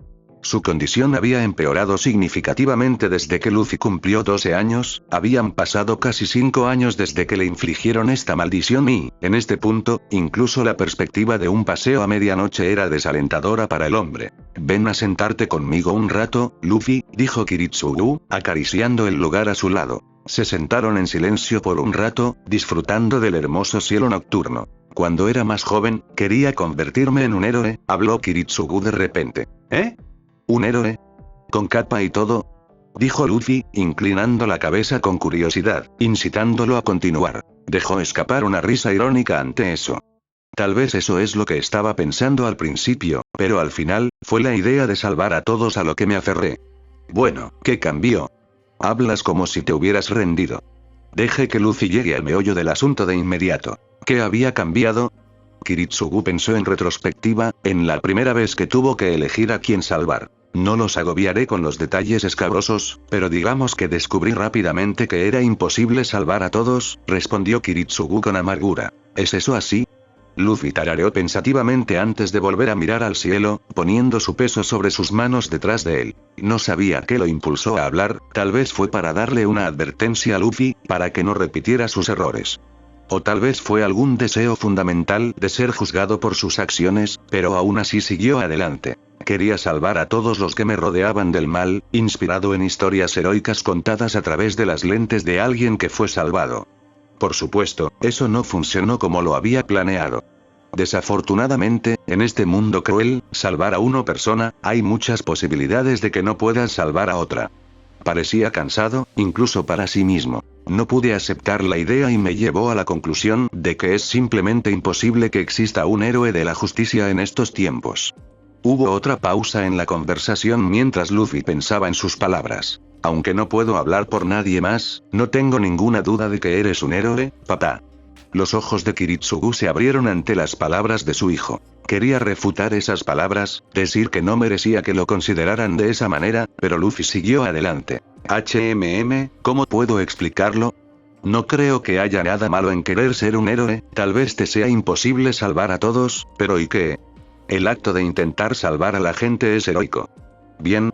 Su condición había empeorado significativamente desde que Luffy cumplió 12 años, habían pasado casi 5 años desde que le infligieron esta maldición y, en este punto, incluso la perspectiva de un paseo a medianoche era desalentadora para el hombre. Ven a sentarte conmigo un rato, Luffy, dijo Kiritsugu, acariciando el lugar a su lado. Se sentaron en silencio por un rato, disfrutando del hermoso cielo nocturno. Cuando era más joven, quería convertirme en un héroe, habló Kiritsugu de repente. ¿Un héroe? ¿Con capa y todo? Dijo Luffy, inclinando la cabeza con curiosidad, incitándolo a continuar. Dejó escapar una risa irónica ante eso. Tal vez eso es lo que estaba pensando al principio, pero al final, fue la idea de salvar a todos a lo que me aferré. Bueno, ¿qué cambió? Hablas como si te hubieras rendido. Deje que Luffy llegue al meollo del asunto de inmediato. ¿Qué había cambiado? Kiritsugu pensó en retrospectiva, en la primera vez que tuvo que elegir a quién salvar. No los agobiaré con los detalles escabrosos, pero digamos que descubrí rápidamente que era imposible salvar a todos, respondió Kiritsugu con amargura. ¿Es eso así? Luffy tarareó pensativamente antes de volver a mirar al cielo, poniendo su peso sobre sus manos detrás de él. No sabía qué lo impulsó a hablar, tal vez fue para darle una advertencia a Luffy, para que no repitiera sus errores. O tal vez fue algún deseo fundamental de ser juzgado por sus acciones, pero aún así siguió adelante. Quería salvar a todos los que me rodeaban del mal, inspirado en historias heroicas contadas a través de las lentes de alguien que fue salvado. Por supuesto, eso no funcionó como lo había planeado. Desafortunadamente, en este mundo cruel, salvar a una persona, hay muchas posibilidades de que no puedas salvar a otra. Parecía cansado, incluso para sí mismo. No pude aceptar la idea y me llevó a la conclusión de que es simplemente imposible que exista un héroe de la justicia en estos tiempos. Hubo otra pausa en la conversación mientras Luffy pensaba en sus palabras. Aunque no puedo hablar por nadie más, no tengo ninguna duda de que eres un héroe, papá. Los ojos de Kiritsugu se abrieron ante las palabras de su hijo. Quería refutar esas palabras, decir que no merecía que lo consideraran de esa manera, pero Luffy siguió adelante. ¿Cómo puedo explicarlo? No creo que haya nada malo en querer ser un héroe, tal vez te sea imposible salvar a todos, pero ¿y qué? El acto de intentar salvar a la gente es heroico. Bien.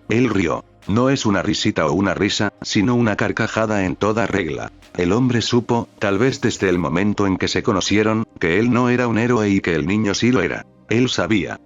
Él rió. No es una risita o una risa, sino una carcajada en toda regla. El hombre supo, tal vez desde el momento en que se conocieron, que él no era un héroe y que el niño sí lo era. Él sabía.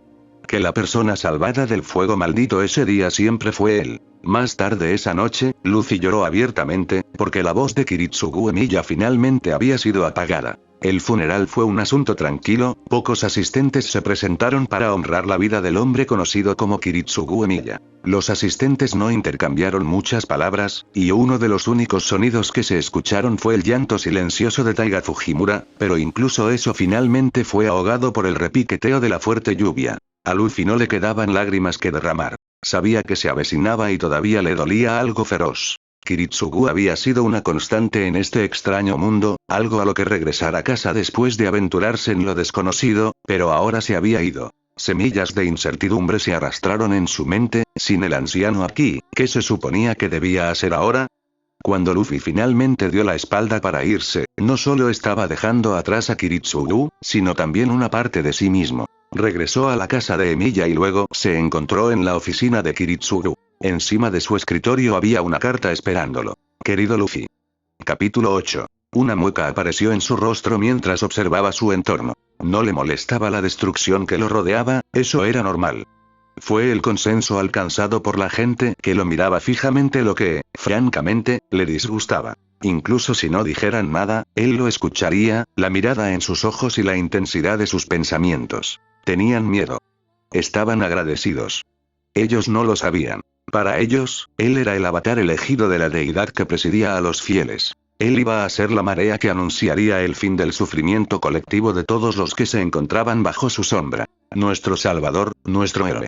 que la persona salvada del fuego maldito ese día siempre fue él. Más tarde esa noche, Luffy lloró abiertamente, porque la voz de Kiritsugu Emiya finalmente había sido apagada. El funeral fue un asunto tranquilo, pocos asistentes se presentaron para honrar la vida del hombre conocido como Kiritsugu Emiya. Los asistentes no intercambiaron muchas palabras, y uno de los únicos sonidos que se escucharon fue el llanto silencioso de Taiga Fujimura, pero incluso eso finalmente fue ahogado por el repiqueteo de la fuerte lluvia. A Luffy no le quedaban lágrimas que derramar. Sabía que se avecinaba y todavía le dolía algo feroz. Kiritsugu había sido una constante en este extraño mundo, algo a lo que regresar a casa después de aventurarse en lo desconocido, pero ahora se había ido. Semillas de incertidumbre se arrastraron en su mente, sin el anciano aquí, ¿qué se suponía que debía hacer ahora? Cuando Luffy finalmente dio la espalda para irse, no solo estaba dejando atrás a Kiritsugu, sino también una parte de sí mismo. Regresó a la casa de Emiya y luego se encontró en la oficina de Kiritsugu. Encima de su escritorio había una carta esperándolo. Querido Luffy. Capítulo 8. Una mueca apareció en su rostro mientras observaba su entorno. No le molestaba la destrucción que lo rodeaba, eso era normal. Fue el consenso alcanzado por la gente que lo miraba fijamente lo que, francamente, le disgustaba. Incluso si no dijeran nada, él lo escucharía, la mirada en sus ojos y la intensidad de sus pensamientos. Tenían miedo. Estaban agradecidos. Ellos no lo sabían. Para ellos, él era el avatar elegido de la deidad que presidía a los fieles. Él iba a ser la marea que anunciaría el fin del sufrimiento colectivo de todos los que se encontraban bajo su sombra. Nuestro salvador, nuestro héroe.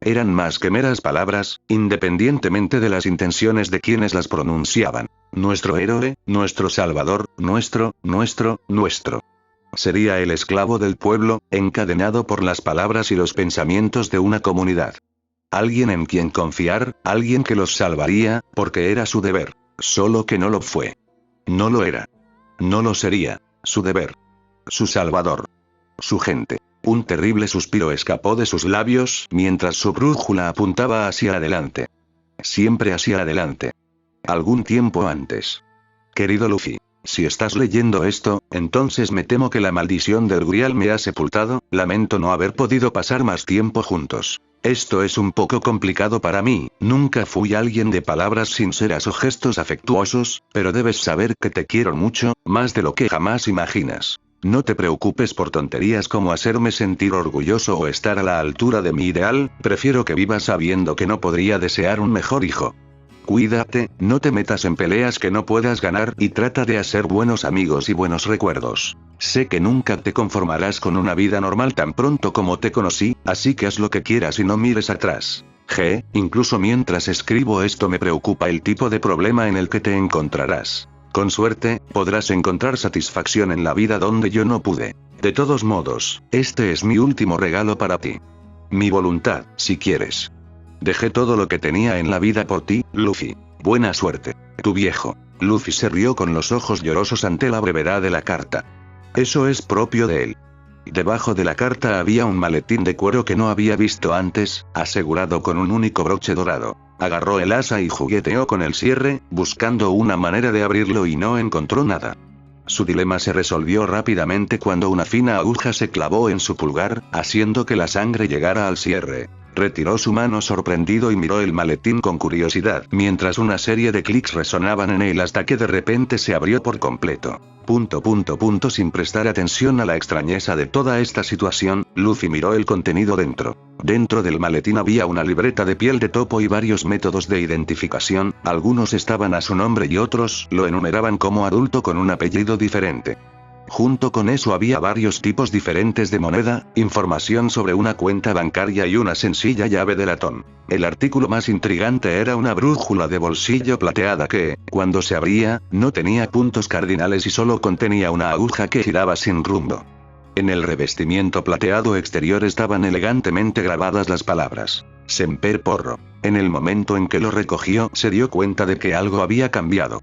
Eran más que meras palabras, independientemente de las intenciones de quienes las pronunciaban. Nuestro héroe, nuestro salvador, nuestro. Sería el esclavo del pueblo, encadenado por las palabras y los pensamientos de una comunidad. Alguien en quien confiar, alguien que los salvaría, porque era su deber. Solo que no lo fue. No lo era. No lo sería. Su deber. Su salvador. Su gente. Un terrible suspiro escapó de sus labios mientras su brújula apuntaba hacia adelante. Siempre hacia adelante. Algún tiempo antes. Querido Luffy. Si estás leyendo esto, entonces me temo que la maldición del Grial me ha sepultado, lamento no haber podido pasar más tiempo juntos. Esto es un poco complicado para mí, nunca fui alguien de palabras sinceras o gestos afectuosos, pero debes saber que te quiero mucho, más de lo que jamás imaginas. No te preocupes por tonterías como hacerme sentir orgulloso o estar a la altura de mi ideal, prefiero que vivas sabiendo que no podría desear un mejor hijo. Cuídate, no te metas en peleas que no puedas ganar y trata de hacer buenos amigos y buenos recuerdos. Sé que nunca te conformarás con una vida normal tan pronto como te conocí, así que haz lo que quieras y no mires atrás. Incluso mientras escribo esto me preocupa el tipo de problema en el que te encontrarás. Con suerte, podrás encontrar satisfacción en la vida donde yo no pude. De todos modos, este es mi último regalo para ti. Mi voluntad, si quieres. Dejé todo lo que tenía en la vida por ti, Luffy. Buena suerte. Tu viejo. Luffy se rió con los ojos llorosos ante la brevedad de la carta. Eso es propio de él. Debajo de la carta había un maletín de cuero que no había visto antes, asegurado con un único broche dorado. Agarró el asa y jugueteó con el cierre, buscando una manera de abrirlo y no encontró nada. Su dilema se resolvió rápidamente cuando una fina aguja se clavó en su pulgar, haciendo que la sangre llegara al cierre. Retiró su mano sorprendido y miró el maletín con curiosidad, mientras una serie de clics resonaban en él hasta que de repente se abrió por completo. Sin prestar atención a la extrañeza de toda esta situación, Luffy miró el contenido dentro. Dentro del maletín había una libreta de piel de topo y varios métodos de identificación, algunos estaban a su nombre y otros lo enumeraban como adulto con un apellido diferente. Junto con eso había varios tipos diferentes de moneda, información sobre una cuenta bancaria y una sencilla llave de latón. El artículo más intrigante era una brújula de bolsillo plateada que, cuando se abría, no tenía puntos cardinales y solo contenía una aguja que giraba sin rumbo. En el revestimiento plateado exterior estaban elegantemente grabadas las palabras: Semper Porro. En el momento en que lo recogió, se dio cuenta de que algo había cambiado.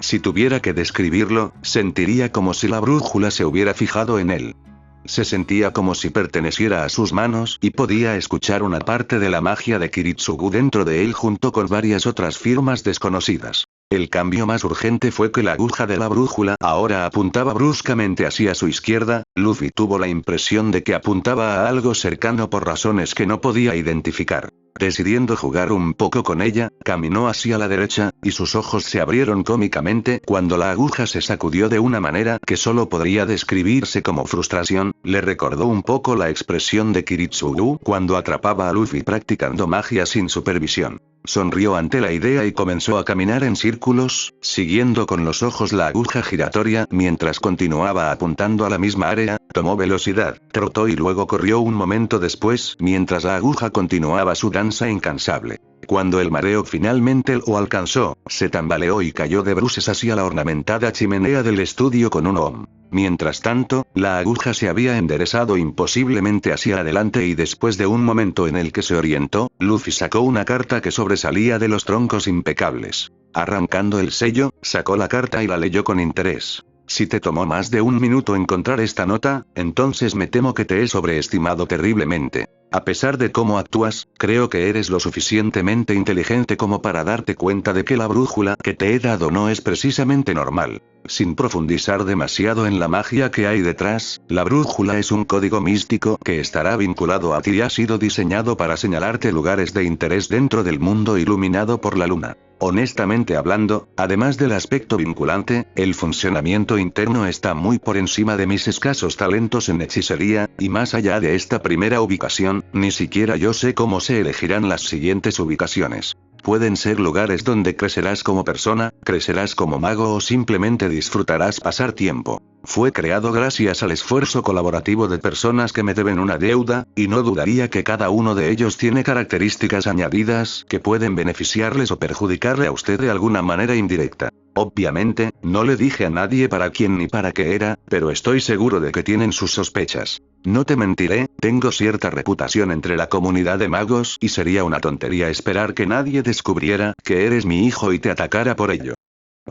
Si tuviera que describirlo, sentiría como si la brújula se hubiera fijado en él. Se sentía como si perteneciera a sus manos y podía escuchar una parte de la magia de Kiritsugu dentro de él junto con varias otras firmas desconocidas. El cambio más urgente fue que la aguja de la brújula ahora apuntaba bruscamente hacia su izquierda. Luffy tuvo la impresión de que apuntaba a algo cercano por razones que no podía identificar. Decidiendo jugar un poco con ella, caminó hacia la derecha, y sus ojos se abrieron cómicamente cuando la aguja se sacudió de una manera que solo podría describirse como frustración. Le recordó un poco la expresión de Kiritsugu cuando atrapaba a Luffy practicando magia sin supervisión. Sonrió ante la idea y comenzó a caminar en círculos, siguiendo con los ojos la aguja giratoria mientras continuaba apuntando a la misma área. Tomó velocidad, trotó y luego corrió un momento después mientras la aguja continuaba su danza incansable. Cuando el mareo finalmente lo alcanzó, se tambaleó y cayó de bruces hacia la ornamentada chimenea del estudio con un ohm. Mientras tanto, la aguja se había enderezado imposiblemente hacia adelante y después de un momento en el que se orientó, Luffy sacó una carta que sobresalía de los troncos impecables. Arrancando el sello, sacó la carta y la leyó con interés. Si te tomó más de un minuto encontrar esta nota, entonces me temo que te he sobreestimado terriblemente. A pesar de cómo actúas, creo que eres lo suficientemente inteligente como para darte cuenta de que la brújula que te he dado no es precisamente normal. Sin profundizar demasiado en la magia que hay detrás, la brújula es un código místico que estará vinculado a ti y ha sido diseñado para señalarte lugares de interés dentro del mundo iluminado por la luna. Honestamente hablando, además del aspecto vinculante, el funcionamiento interno está muy por encima de mis escasos talentos en hechicería, y más allá de esta primera ubicación, ni siquiera yo sé cómo se elegirán las siguientes ubicaciones. Pueden ser lugares donde crecerás como persona, crecerás como mago o simplemente disfrutarás pasar tiempo. Fue creado gracias al esfuerzo colaborativo de personas que me deben una deuda, y no dudaría que cada uno de ellos tiene características añadidas que pueden beneficiarles o perjudicarle a usted de alguna manera indirecta. Obviamente, no le dije a nadie para quién ni para qué era, pero estoy seguro de que tienen sus sospechas. No te mentiré, tengo cierta reputación entre la comunidad de magos y sería una tontería esperar que nadie descubriera que eres mi hijo y te atacara por ello.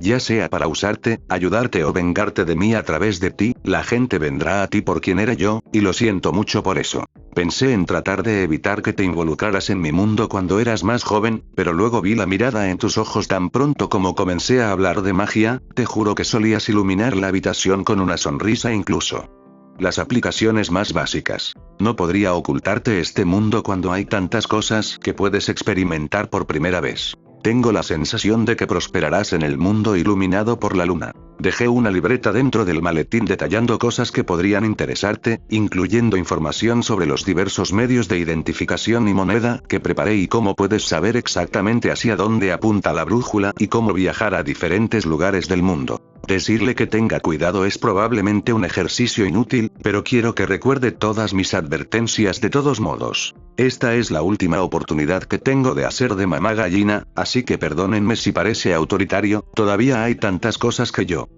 Ya sea para usarte, ayudarte o vengarte de mí a través de ti, la gente vendrá a ti por quien era yo, y lo siento mucho por eso. Pensé en tratar de evitar que te involucraras en mi mundo cuando eras más joven, pero luego vi la mirada en tus ojos tan pronto como comencé a hablar de magia. Te juro que solías iluminar la habitación con una sonrisa incluso. Las aplicaciones más básicas. No podría ocultarte este mundo cuando hay tantas cosas que puedes experimentar por primera vez. Tengo la sensación de que prosperarás en el mundo iluminado por la luna. Dejé una libreta dentro del maletín detallando cosas que podrían interesarte, incluyendo información sobre los diversos medios de identificación y moneda que preparé y cómo puedes saber exactamente hacia dónde apunta la brújula y cómo viajar a diferentes lugares del mundo. Decirle que tenga cuidado es probablemente un ejercicio inútil, pero quiero que recuerde todas mis advertencias de todos modos. Esta es la última oportunidad que tengo de hacer de mamá gallina, así que perdónenme si parece autoritario, todavía hay tantas cosas que yo.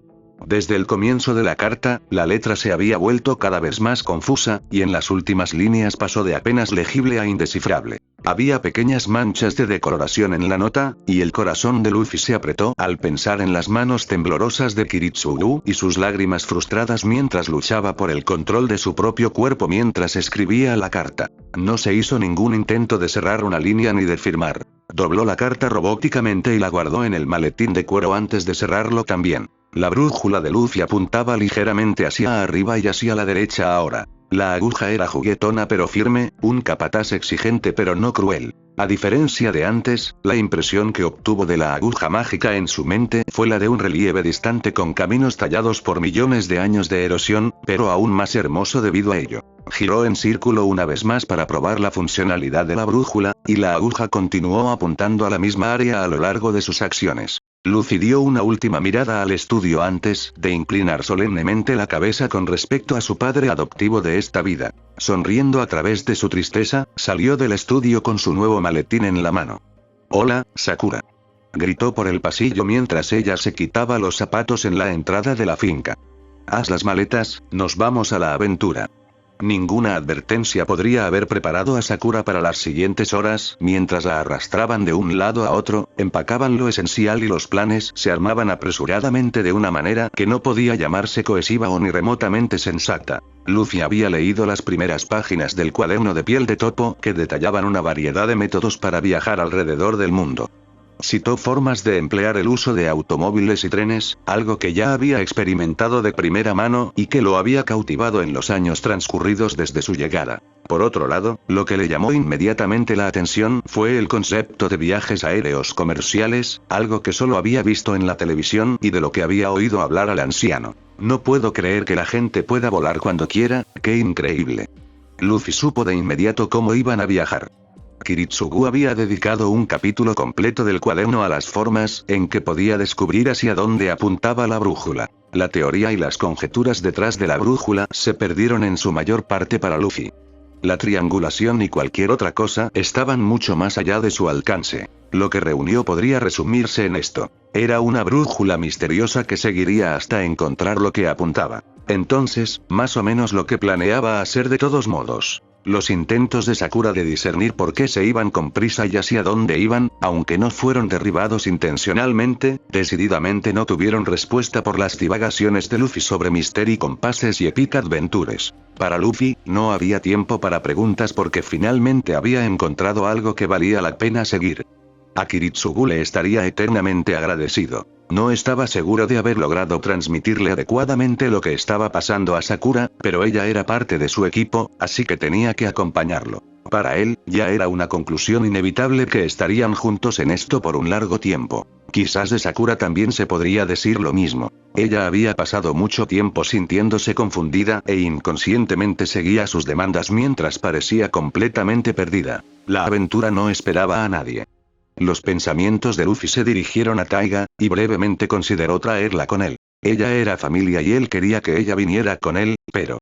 Desde el comienzo de la carta, la letra se había vuelto cada vez más confusa, y en las últimas líneas pasó de apenas legible a indescifrable. Había pequeñas manchas de decoloración en la nota, y el corazón de Luffy se apretó al pensar en las manos temblorosas de Kiritsugu y sus lágrimas frustradas mientras luchaba por el control de su propio cuerpo mientras escribía la carta. No se hizo ningún intento de cerrar una línea ni de firmar. Dobló la carta robóticamente y la guardó en el maletín de cuero antes de cerrarlo también. La brújula de Luffy apuntaba ligeramente hacia arriba y hacia la derecha ahora. La aguja era juguetona pero firme, un capataz exigente pero no cruel. A diferencia de antes, la impresión que obtuvo de la aguja mágica en su mente fue la de un relieve distante con caminos tallados por millones de años de erosión, pero aún más hermoso debido a ello. Giró en círculo una vez más para probar la funcionalidad de la brújula, y la aguja continuó apuntando a la misma área a lo largo de sus acciones. Luffy dio una última mirada al estudio antes de inclinar solemnemente la cabeza con respecto a su padre adoptivo de esta vida. Sonriendo a través de su tristeza, salió del estudio con su nuevo maletín en la mano. «Hola, Sakura», gritó por el pasillo mientras ella se quitaba los zapatos en la entrada de la finca. «Haz las maletas, nos vamos a la aventura». Ninguna advertencia podría haber preparado a Sakura para las siguientes horas, mientras la arrastraban de un lado a otro, empacaban lo esencial y los planes se armaban apresuradamente de una manera que no podía llamarse cohesiva o ni remotamente sensata. Luffy había leído las primeras páginas del cuaderno de piel de topo que detallaban una variedad de métodos para viajar alrededor del mundo. Citó formas de emplear el uso de automóviles y trenes, algo que ya había experimentado de primera mano y que lo había cautivado en los años transcurridos desde su llegada. Por otro lado, lo que le llamó inmediatamente la atención fue el concepto de viajes aéreos comerciales, algo que solo había visto en la televisión y de lo que había oído hablar al anciano. No puedo creer que la gente pueda volar cuando quiera, ¡qué increíble! Luffy supo de inmediato cómo iban a viajar. Kiritsugu había dedicado un capítulo completo del cuaderno a las formas en que podía descubrir hacia dónde apuntaba la brújula. La teoría y las conjeturas detrás de la brújula se perdieron en su mayor parte para Luffy. La triangulación y cualquier otra cosa estaban mucho más allá de su alcance. Lo que reunió podría resumirse en esto. Era una brújula misteriosa que seguiría hasta encontrar lo que apuntaba. Entonces, más o menos lo que planeaba hacer de todos modos. Los intentos de Sakura de discernir por qué se iban con prisa y hacia dónde iban, aunque no fueron derribados intencionalmente, decididamente no tuvieron respuesta por las divagaciones de Luffy sobre Mystery Compasses y Epic Adventures. Para Luffy, no había tiempo para preguntas porque finalmente había encontrado algo que valía la pena seguir. A Kiritsugu le estaría eternamente agradecido. No estaba seguro de haber logrado transmitirle adecuadamente lo que estaba pasando a Sakura, pero ella era parte de su equipo, así que tenía que acompañarlo. Para él, ya era una conclusión inevitable que estarían juntos en esto por un largo tiempo. Quizás de Sakura también se podría decir lo mismo. Ella había pasado mucho tiempo sintiéndose confundida e inconscientemente seguía sus demandas mientras parecía completamente perdida. La aventura no esperaba a nadie. Los pensamientos de Luffy se dirigieron a Taiga, y brevemente consideró traerla con él. Ella era familia y él quería que ella viniera con él, pero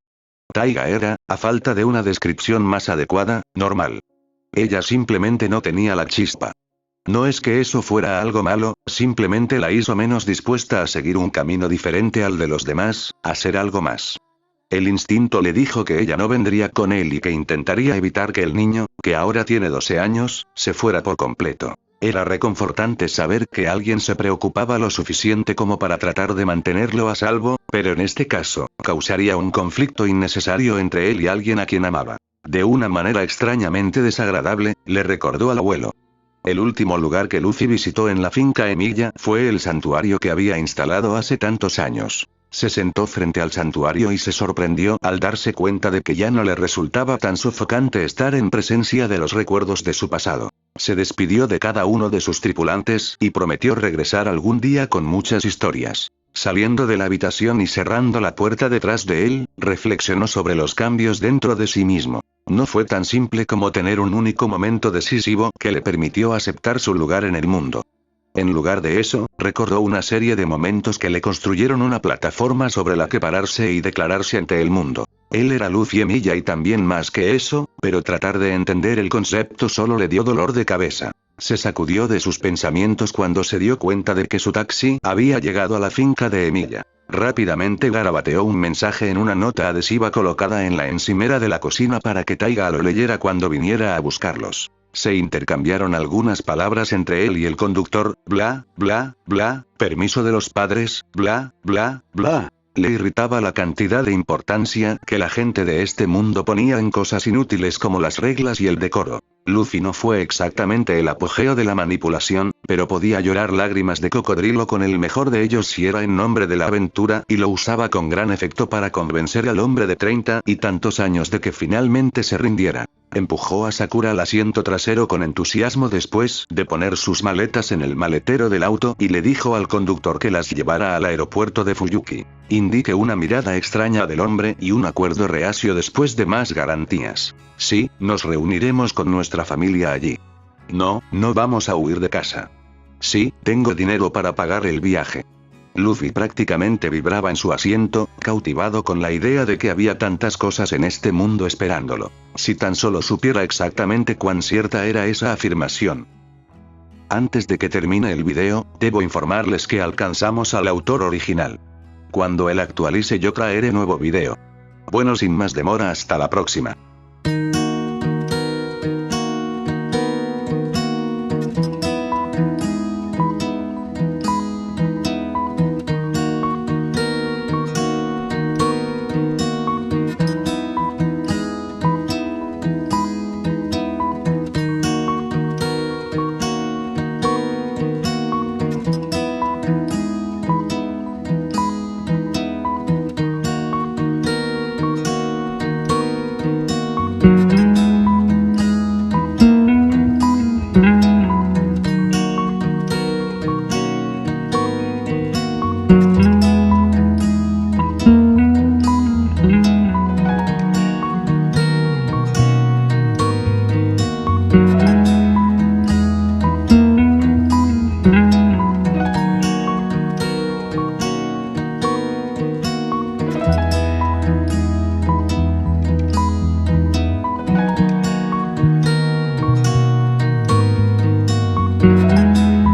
Taiga era, a falta de una descripción más adecuada, normal. Ella simplemente no tenía la chispa. No es que eso fuera algo malo, simplemente la hizo menos dispuesta a seguir un camino diferente al de los demás, a ser algo más. El instinto le dijo que ella no vendría con él y que intentaría evitar que el niño, que ahora tiene 12 años, se fuera por completo. Era reconfortante saber que alguien se preocupaba lo suficiente como para tratar de mantenerlo a salvo, pero en este caso, causaría un conflicto innecesario entre él y alguien a quien amaba. De una manera extrañamente desagradable, le recordó al abuelo. El último lugar que Luffy visitó en la finca Emilia fue el santuario que había instalado hace tantos años. Se sentó frente al santuario y se sorprendió al darse cuenta de que ya no le resultaba tan sofocante estar en presencia de los recuerdos de su pasado. Se despidió de cada uno de sus tripulantes y prometió regresar algún día con muchas historias. Saliendo de la habitación y cerrando la puerta detrás de él, reflexionó sobre los cambios dentro de sí mismo. No fue tan simple como tener un único momento decisivo que le permitió aceptar su lugar en el mundo. En lugar de eso, recordó una serie de momentos que le construyeron una plataforma sobre la que pararse y declararse ante el mundo. Él era Luffy Emilia y también más que eso, pero tratar de entender el concepto solo le dio dolor de cabeza. Se sacudió de sus pensamientos cuando se dio cuenta de que su taxi había llegado a la finca de Emilia. Rápidamente garabateó un mensaje en una nota adhesiva colocada en la encimera de la cocina para que Taiga lo leyera cuando viniera a buscarlos. Se intercambiaron algunas palabras entre él y el conductor, bla, bla, bla, permiso de los padres, bla, bla, bla. Le irritaba la cantidad de importancia que la gente de este mundo ponía en cosas inútiles como las reglas y el decoro. Luffy no fue exactamente el apogeo de la manipulación, pero podía llorar lágrimas de cocodrilo con el mejor de ellos si era en nombre de la aventura y lo usaba con gran efecto para convencer al hombre de 30 y tantos años de que finalmente se rindiera. Empujó a Sakura al asiento trasero con entusiasmo después de poner sus maletas en el maletero del auto y le dijo al conductor que las llevara al aeropuerto de Fuyuki. Indique una mirada extraña del hombre y un acuerdo reacio después de más garantías. Sí, nos reuniremos con nuestra familia allí. No, no vamos a huir de casa. Sí, tengo dinero para pagar el viaje. Luffy prácticamente vibraba en su asiento, cautivado con la idea de que había tantas cosas en este mundo esperándolo. Si tan solo supiera exactamente cuán cierta era esa afirmación. Antes de que termine el video, debo informarles que alcanzamos al autor original. Cuando él actualice yo traeré nuevo video. Bueno, sin más demora, hasta la próxima.